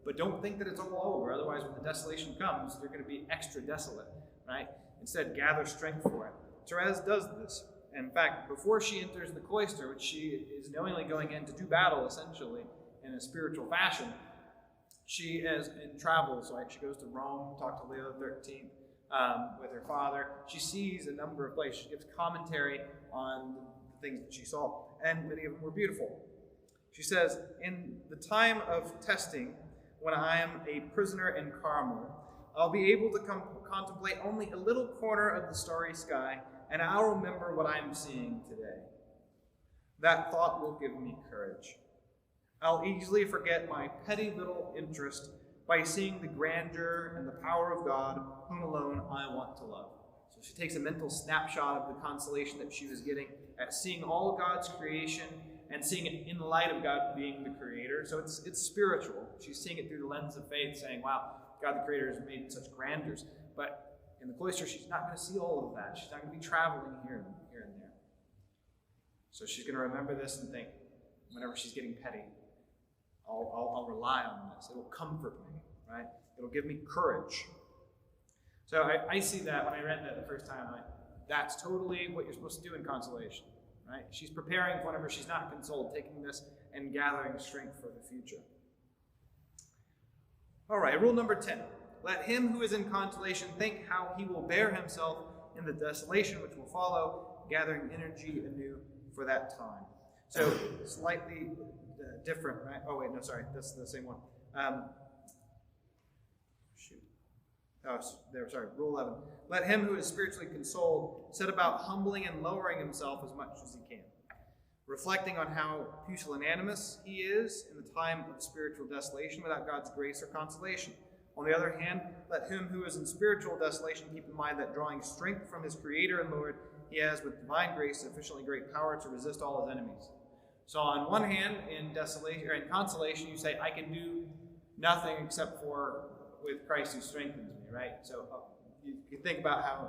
But don't think that it's all over. Otherwise, when the desolation comes, they're going to be extra desolate, right? Instead, gather strength for it. Thérèse does this. In fact, before she enters the cloister, which she is knowingly going in to do battle, essentially, in a spiritual fashion, she is in travels, right? She goes to Rome, talk to Leo XIII with her father. She sees a number of places. She gives commentary on the things that she saw, and many of them were beautiful. She says, in the time of testing, when I am a prisoner in Carmel, I'll be able to contemplate only a little corner of the starry sky, and I'll remember what I'm seeing today. That thought will give me courage. I'll easily forget my petty little interest by seeing the grandeur and the power of God, whom alone I want to love. So she takes a mental snapshot of the consolation that she was getting at seeing all of God's creation and seeing it in the light of God being the creator. So it's spiritual. She's seeing it through the lens of faith, saying, wow, God the creator has made such grandeurs. But in the cloister, she's not going to see all of that. She's not going to be traveling here and there. So she's going to remember this and think, whenever she's getting petty, I'll rely on this. It'll comfort me, right? It'll give me courage. So I see that when I read that the first time, that's totally what you're supposed to do in consolation, right? She's preparing for whenever she's not consoled, taking this and gathering strength for the future. All right, rule number 10. Let him who is in consolation think how he will bear himself in the desolation which will follow, gathering energy anew for that time. So slightly different, right? Oh, wait, no, sorry. That's the same one. Rule 11. Let him who is spiritually consoled set about humbling and lowering himself as much as he can, reflecting on how pusillanimous he is in the time of spiritual desolation without God's grace or consolation. On the other hand, let him who is in spiritual desolation keep in mind that drawing strength from his Creator and Lord, he has with divine grace sufficiently great power to resist all his enemies. So on one hand, in desolation or in consolation, you say, I can do nothing except for with Christ who strengthens me, right? So you think about how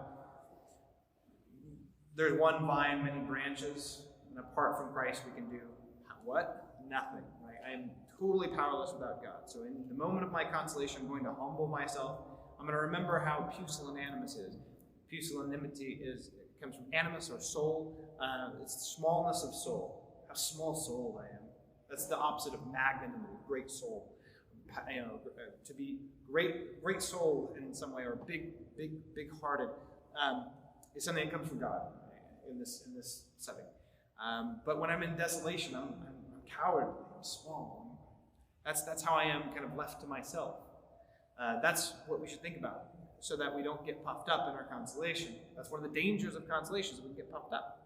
there's one vine, many branches, and apart from Christ we can do what? Nothing, right? I am totally powerless without God. So in the moment of my consolation, I'm going to humble myself. I'm going to remember how pusillanimous is. Pusillanimity comes from animus or soul. It's the smallness of soul. How small soul I am. That's the opposite of magnanimity, great soul. To be great soul in some way, or big-hearted, is something that comes from God in this setting. But when I'm in desolation, I'm cowardly. I'm small. That's how I am, kind of left to myself. That's what we should think about, so that we don't get puffed up in our consolation. That's one of the dangers of consolation, is we can get puffed up.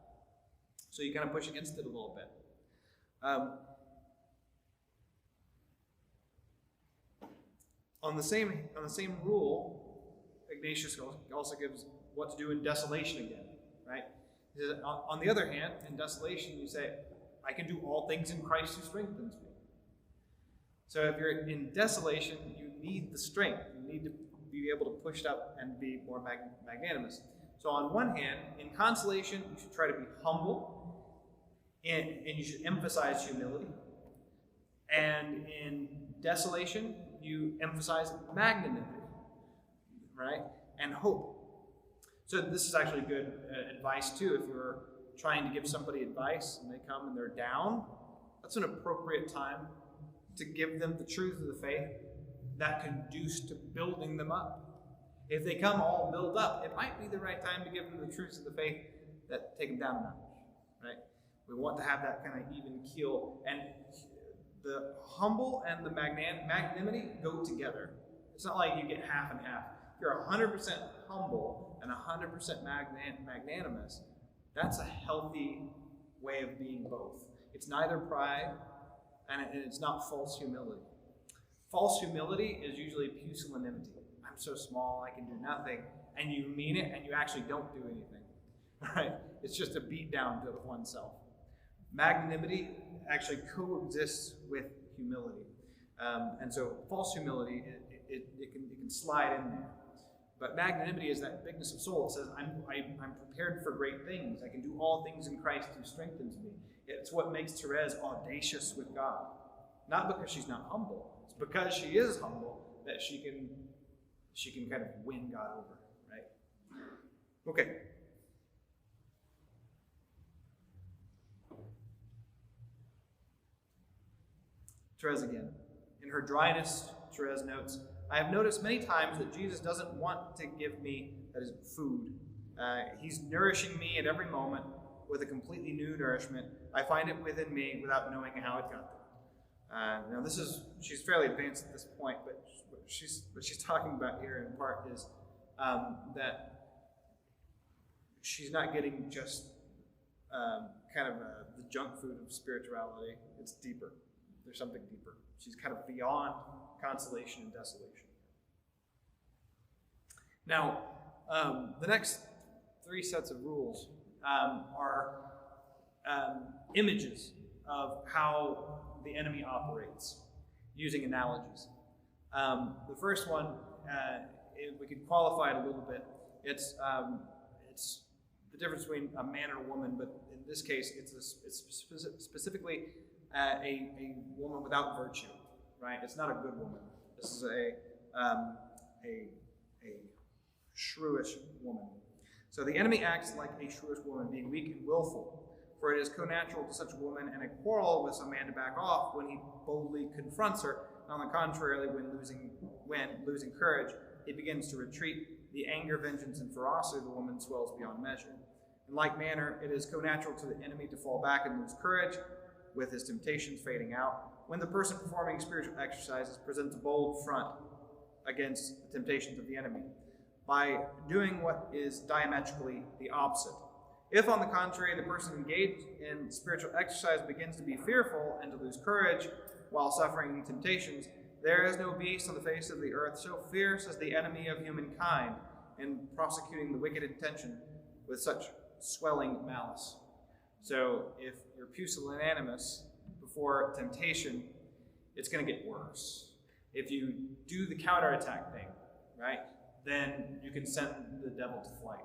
So you kind of push against it a little bit. On the same rule, Ignatius also gives what to do in desolation again, right? On the other hand, in desolation, you say, I can do all things in Christ who strengthens me. So if you're in desolation, you need the strength. You need to be able to push it up and be more magnanimous. So on one hand, in consolation, you should try to be humble, and you should emphasize humility. And in desolation, you emphasize magnanimity, right? And hope. So this is actually good advice too. If you're trying to give somebody advice and they come and they're down, that's an appropriate time to give them the truth of the faith that conduce to building them up. If they come all built up, it might be the right time to give them the truths of the faith that take them down a notch, right? We want to have that kind of even keel, and the humble and the magnanimity go together. It's not like you get half and half. If you're 100% humble and 100% magnanimous, that's a healthy way of being both. It's neither pride and it's not false humility. False humility is usually pusillanimity. I'm so small, I can do nothing. And you mean it, and you actually don't do anything. Right? It's just a beat down to oneself. Magnanimity actually coexists with humility. And so false humility, it can slide in there. But magnanimity is that bigness of soul. It says, I'm prepared for great things. I can do all things in Christ who strengthens me. It's what makes Thérèse audacious with God. Not because she's not humble. It's because she is humble that she can kind of win God over, right? Okay. Thérèse again. In her dryness, Thérèse notes, I have noticed many times that Jesus doesn't want to give me, that is, food. He's nourishing me at every moment with a completely new nourishment. I find it within me without knowing how it got there. Now she's fairly advanced at this point, but what she's talking about here in part is that she's not getting just the junk food of spirituality. It's deeper. There's something deeper. She's kind of beyond consolation and desolation. Now, the next 3 sets of rules are images of how the enemy operates, using analogies. The first one, we could qualify it a little bit. It's the difference between a man and a woman, but in this case, it's specifically a woman without virtue, right? It's not a good woman. This is a shrewish woman. So the enemy acts like a shrewish woman, being weak and willful. For it is connatural to such a woman and a quarrel with some man to back off when he boldly confronts her. And on the contrary, when losing courage, he begins to retreat. The anger, vengeance, and ferocity of the woman swells beyond measure. In like manner, it is connatural to the enemy to fall back and lose courage, with his temptations fading out, when the person performing spiritual exercises presents a bold front against the temptations of the enemy, by doing what is diametrically the opposite. If, on the contrary, the person engaged in spiritual exercise begins to be fearful and to lose courage while suffering temptations, there is no beast on the face of the earth so fierce as the enemy of humankind in prosecuting the wicked intention with such swelling malice. So if you're pusillanimous before temptation, it's going to get worse. If you do the counterattack thing, right, then you can send the devil to flight.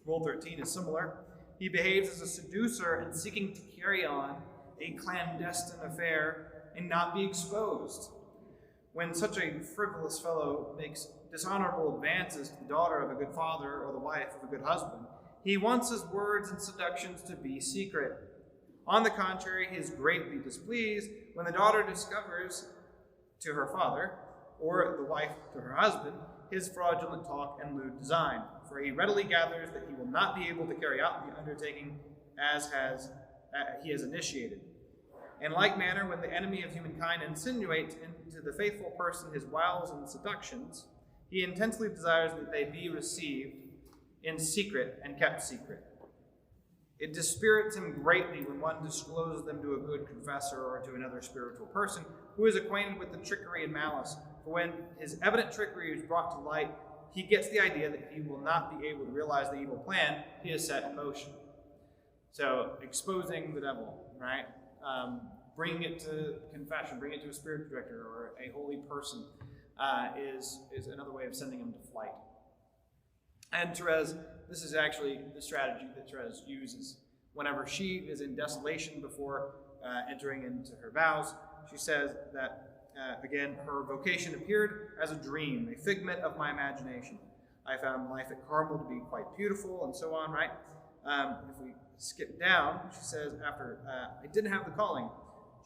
Rule 13 is similar. He behaves as a seducer in seeking to carry on a clandestine affair and not be exposed. When such a frivolous fellow makes dishonorable advances to the daughter of a good father or the wife of a good husband, he wants his words and seductions to be secret. On the contrary, he is greatly displeased when the daughter discovers to her father, or the wife to her husband, his fraudulent talk and lewd design, for he readily gathers that he will not be able to carry out the undertaking as he has initiated. In like manner, when the enemy of humankind insinuates into the faithful person his wiles and seductions, he intensely desires that they be received in secret and kept secret. It dispirits him greatly when one discloses them to a good confessor or to another spiritual person who is acquainted with the trickery and malice. For when his evident trickery is brought to light, he gets the idea that he will not be able to realize the evil plan he has set in motion. So, exposing the devil, right? Bringing it to confession, bringing it to a spiritual director or a holy person is another way of sending him to flight. And Thérèse, this is actually the strategy that Thérèse uses whenever she is in desolation before entering into her vows. She says that, again, her vocation appeared as a dream, a figment of my imagination. I found life at Carmel to be quite beautiful, and so on, right? If we skip down, she says, after I didn't have the calling,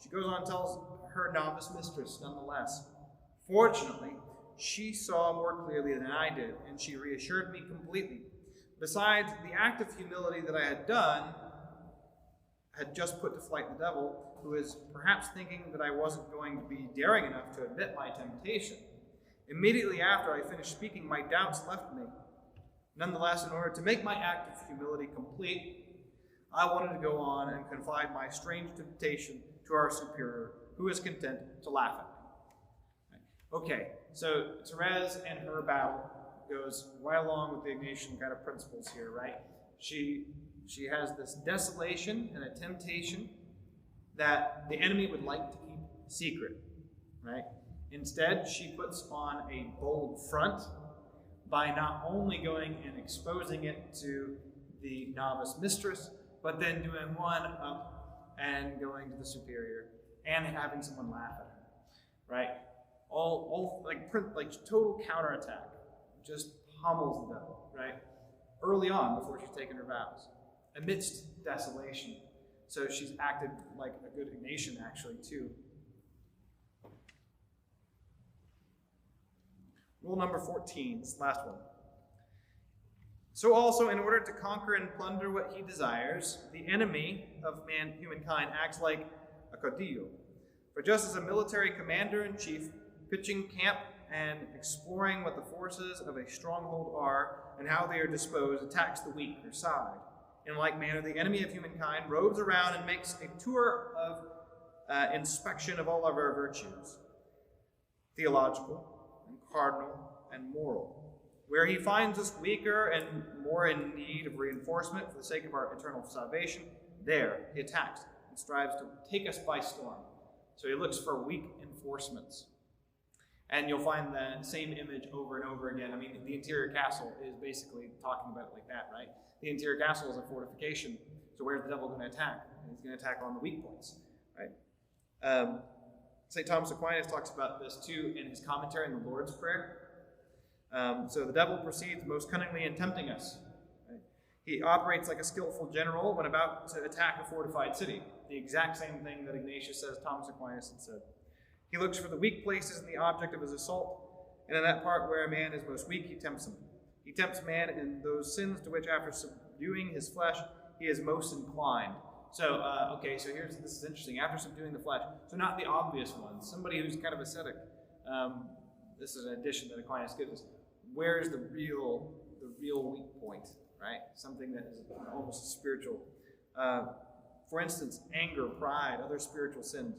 she goes on and tells her novice mistress, nonetheless. Fortunately, she saw more clearly than I did, and she reassured me completely. Besides, the act of humility that I had done had just put to flight the devil, who is perhaps thinking that I wasn't going to be daring enough to admit my temptation. Immediately after I finished speaking, my doubts left me. Nonetheless, in order to make my act of humility complete, I wanted to go on and confide my strange temptation to our superior, who is content to laugh at me. Okay, so Thérèse and her battle goes right along with the Ignatian kind of principles here, right? She has this desolation and a temptation that the enemy would like to keep secret, right? Instead, she puts on a bold front by not only going and exposing it to the novice mistress, but then doing one up and going to the superior and having someone laugh at her, right? All like total counterattack, just pummels the devil, right? Early on, before she's taken her vows, amidst desolation. So she's acted like a good Ignatian, actually, too. Rule number 14, this last one. So also, in order to conquer and plunder what he desires, the enemy of humankind acts like a caudillo. For just as a military commander-in-chief, pitching camp and exploring what the forces of a stronghold are and how they are disposed, attacks the weaker side. In like manner, the enemy of humankind roves around and makes a tour of inspection of all of our virtues, theological and cardinal and moral. Where he finds us weaker and more in need of reinforcement for the sake of our eternal salvation, there he attacks and strives to take us by storm. So he looks for weak enforcements. And you'll find the same image over and over again. I mean, the interior castle is basically talking about it like that, right? The interior castle is a fortification. So where's the devil going to attack? He's going to attack on the weak points, right? St. Thomas Aquinas talks about this too in his commentary on the Lord's Prayer. So the devil proceeds most cunningly in tempting us. Right? He operates like a skillful general when about to attack a fortified city. The exact same thing that Ignatius says Thomas Aquinas had said. He looks for the weak places in the object of his assault, and in that part where a man is most weak, he tempts him. He tempts man in those sins to which, after subduing his flesh, he is most inclined. So, this is interesting. After subduing the flesh, so not the obvious ones. Somebody who's kind of ascetic. This is an addition that Aquinas gives us. Where is the real weak point, right? Something that is almost spiritual. For instance, anger, pride, other spiritual sins.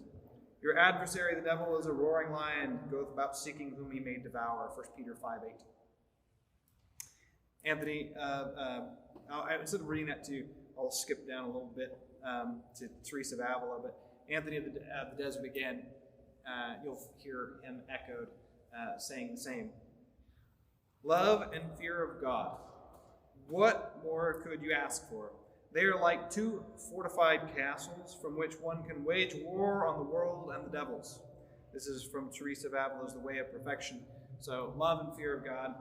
Your adversary, the devil, is a roaring lion, goeth about seeking whom he may devour. 1 Peter 5:8. Anthony, instead of reading that to you, I'll skip down a little bit to Thérèse of Avila, but Anthony of the Desert again, you'll hear him echoed saying the same. Love and fear of God. What more could you ask for? They are like two fortified castles from which one can wage war on the world and the devils. This is from Thérèse of Avila's The Way of Perfection. So love and fear of God,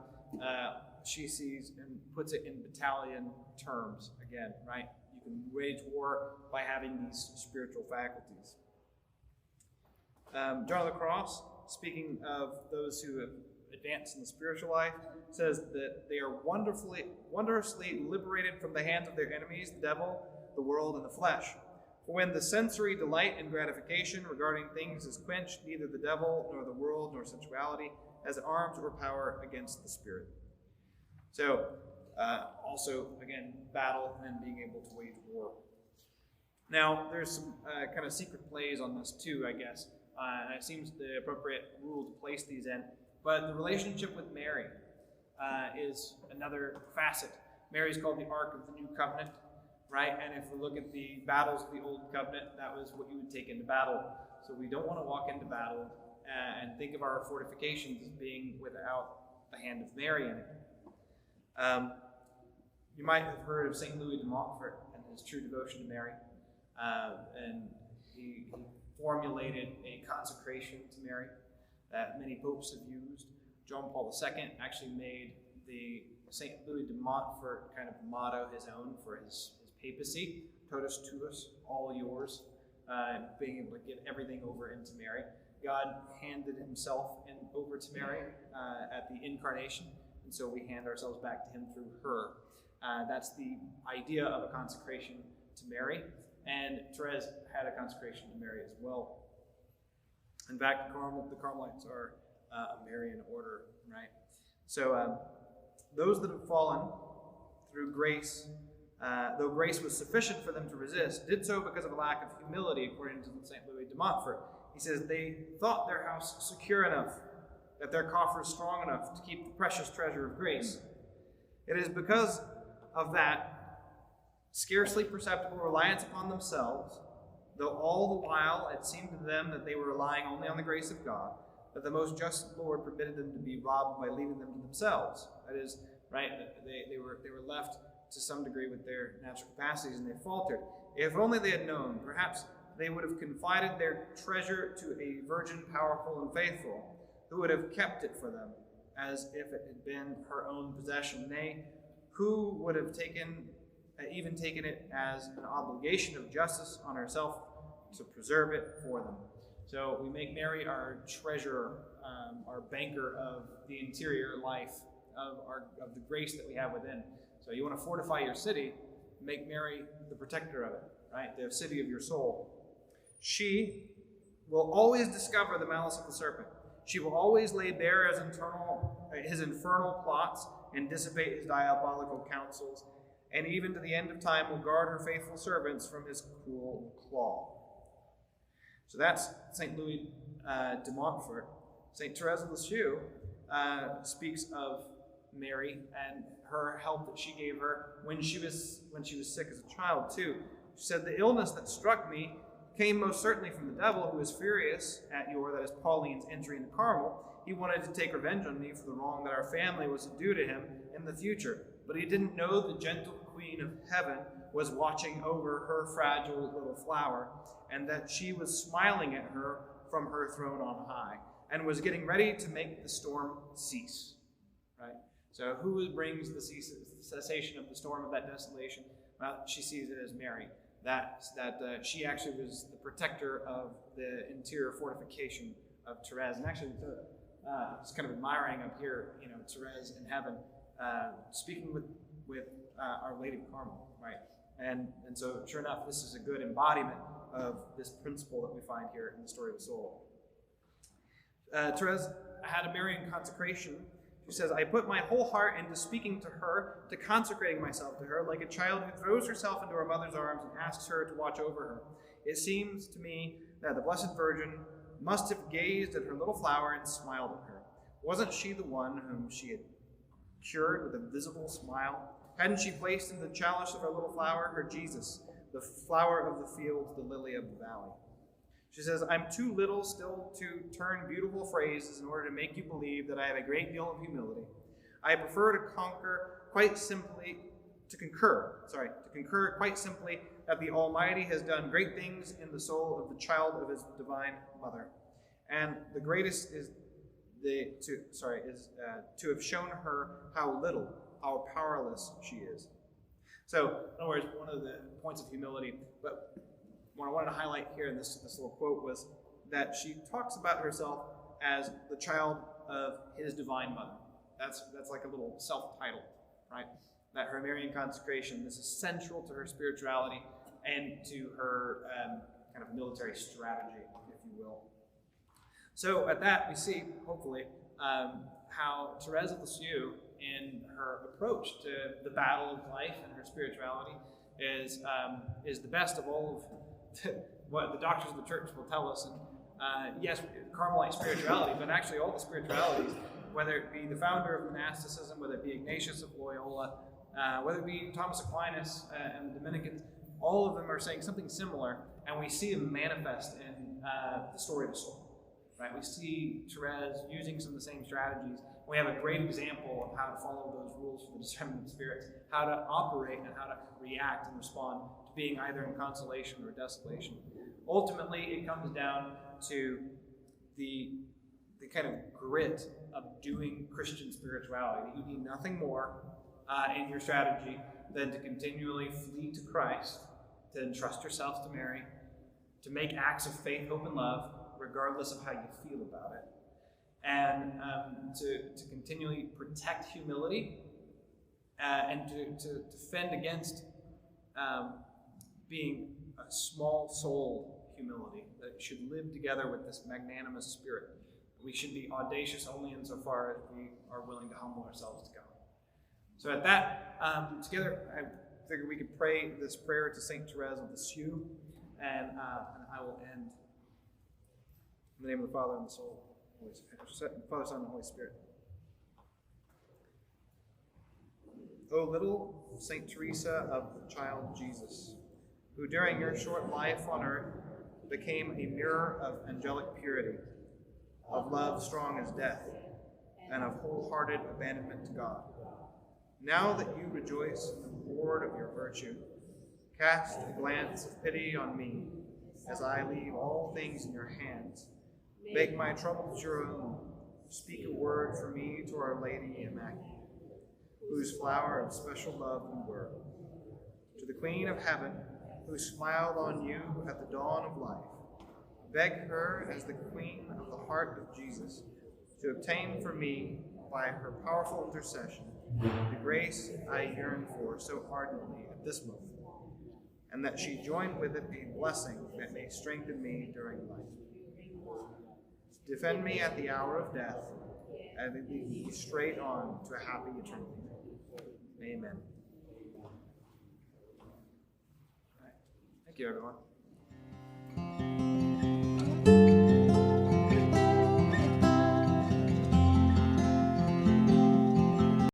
she sees and puts it in battalion terms again, right? You can wage war by having these spiritual faculties. John of the Cross, speaking of those who have advanced in the spiritual life, says that they are wondrously liberated from the hands of their enemies, the devil, the world, and the flesh. For when the sensory delight and gratification regarding things is quenched, neither the devil, nor the world, nor sensuality has arms or power against the spirit. So, also, again, battle and being able to wage war. Now, there's some kind of secret plays on this too, I guess. And it seems the appropriate rule to place these in. But the relationship with Mary is another facet. Mary is called the Ark of the New Covenant, right? And if we look at the battles of the Old Covenant, that was what you would take into battle. So we don't want to walk into battle and think of our fortifications as being without the hand of Mary in it. You might have heard of St. Louis de Montfort and his true devotion to Mary. And he formulated a consecration to Mary that many popes have used. John Paul II actually made the St. Louis de Montfort kind of motto his own for his papacy, totus tuus, all yours, being able to give everything over into Mary. God handed himself over to Mary at the incarnation, and so we hand ourselves back to him through her. That's the idea of a consecration to Mary, and Thérèse had a consecration to Mary as well. In fact, the Carmelites are a Marian order, right? So those that have fallen through grace, though grace was sufficient for them to resist, did so because of a lack of humility, according to St. Louis de Montfort. He says they thought their house secure enough, that their coffers strong enough to keep the precious treasure of grace. It is because of that scarcely perceptible reliance upon themselves, though all the while it seemed to them that they were relying only on the grace of God, that the most just Lord permitted them to be robbed by leaving them to themselves. That is, right, they were left to some degree with their natural capacities, and they faltered. If only they had known, perhaps they would have confided their treasure to a virgin powerful and faithful, who would have kept it for them as if it had been her own possession. Nay, who would have even taken it as an obligation of justice on herself to preserve it for them. So we make Mary our treasurer, our banker of the interior life, of the grace that we have within. So you want to fortify your city, make Mary the protector of it, right? The city of your soul. She will always discover the malice of the serpent. She will always lay bare his infernal plots and dissipate his diabolical counsels, and even to the end of time will guard her faithful servants from his cruel claw. So that's St. Louis de Montfort. St. Thérèse of Lisieux speaks of Mary and her help that she gave her when she was sick as a child too. She said, "The illness that struck me came most certainly from the devil, who was furious at that is Pauline's entry into Carmel. He wanted to take revenge on me for the wrong that our family was to do to him in the future. But he didn't know the gentle Queen of Heaven was watching over her fragile little flower, and that she was smiling at her from her throne on high, and was getting ready to make the storm cease." Right? So who brings the cessation of the storm of that desolation? Well, she sees it as Mary. That she actually was the protector of the interior fortification of Thérèse. And actually, it's kind of admiring up here, Thérèse in heaven, speaking with Our Lady of Carmel, right? And so, sure enough, this is a good embodiment of this principle that we find here in the story of the soul. Thérèse had a Marian consecration. She says, "I put my whole heart into speaking to her, to consecrating myself to her, like a child who throws herself into her mother's arms and asks her to watch over her. It seems to me that the Blessed Virgin must have gazed at her little flower and smiled at her. Wasn't she the one whom she had cured with a visible smile? Hadn't she placed in the chalice of her little flower her Jesus, the flower of the fields, the lily of the valley?" She says, "I'm too little still to turn beautiful phrases in order to make you believe that I have a great deal of humility. I prefer to concur quite simply that the Almighty has done great things in the soul of the child of his divine mother. And the greatest is to have shown her how little, how powerless she is." So, in other words, one of the points of humility, but what I wanted to highlight here in this little quote was that she talks about herself as the child of his divine mother. That's like a little self-title, right? That her Marian consecration, this is central to her spirituality and to her kind of military strategy, if you will. So at that, we see, hopefully, how Thérèse of Lisieux, in her approach to the battle of life and her spirituality, is the best of all of what the doctors of the church will tell us. And yes, Carmelite spirituality, but actually all the spiritualities, whether it be the founder of monasticism, whether it be Ignatius of Loyola, whether it be Thomas Aquinas and the Dominicans, all of them are saying something similar, and we see them manifest in the story of the soul. Right? We see Thérèse using some of the same strategies. We have a great example of how to follow those rules for the discernment of spirits, how to operate and how to react and respond to being either in consolation or desolation. Ultimately, it comes down to the kind of grit of doing Christian spirituality. You need nothing more in your strategy than to continually flee to Christ, to entrust yourself to Mary, to make acts of faith, hope, and love, regardless of how you feel about it, and to continually protect humility and to fend against being a small-souled humility that should live together with this magnanimous spirit. We should be audacious only insofar as we are willing to humble ourselves to God. So at that, together, I figured we could pray this prayer to St. Thérèse of Lisieux, and I will end. In the name of the Father, and the Soul, Father, Son, and Holy Spirit. O little Saint Teresa of the child Jesus, who during your short life on earth became a mirror of angelic purity, of love strong as death, and of wholehearted abandonment to God. Now that you rejoice in the reward of your virtue, cast a glance of pity on me, as I leave all things in your hands. Make my troubles your own. Speak a word for me to Our Lady Immaculate, whose flower of special love you were. To the Queen of Heaven, who smiled on you at the dawn of life, beg her, as the Queen of the heart of Jesus, to obtain for me, by her powerful intercession, the grace I yearn for so ardently at this moment, and that she join with it a blessing that may strengthen me during life. Defend me at the hour of death, and lead me straight on to a happy eternity. Amen. All right. Thank you, everyone.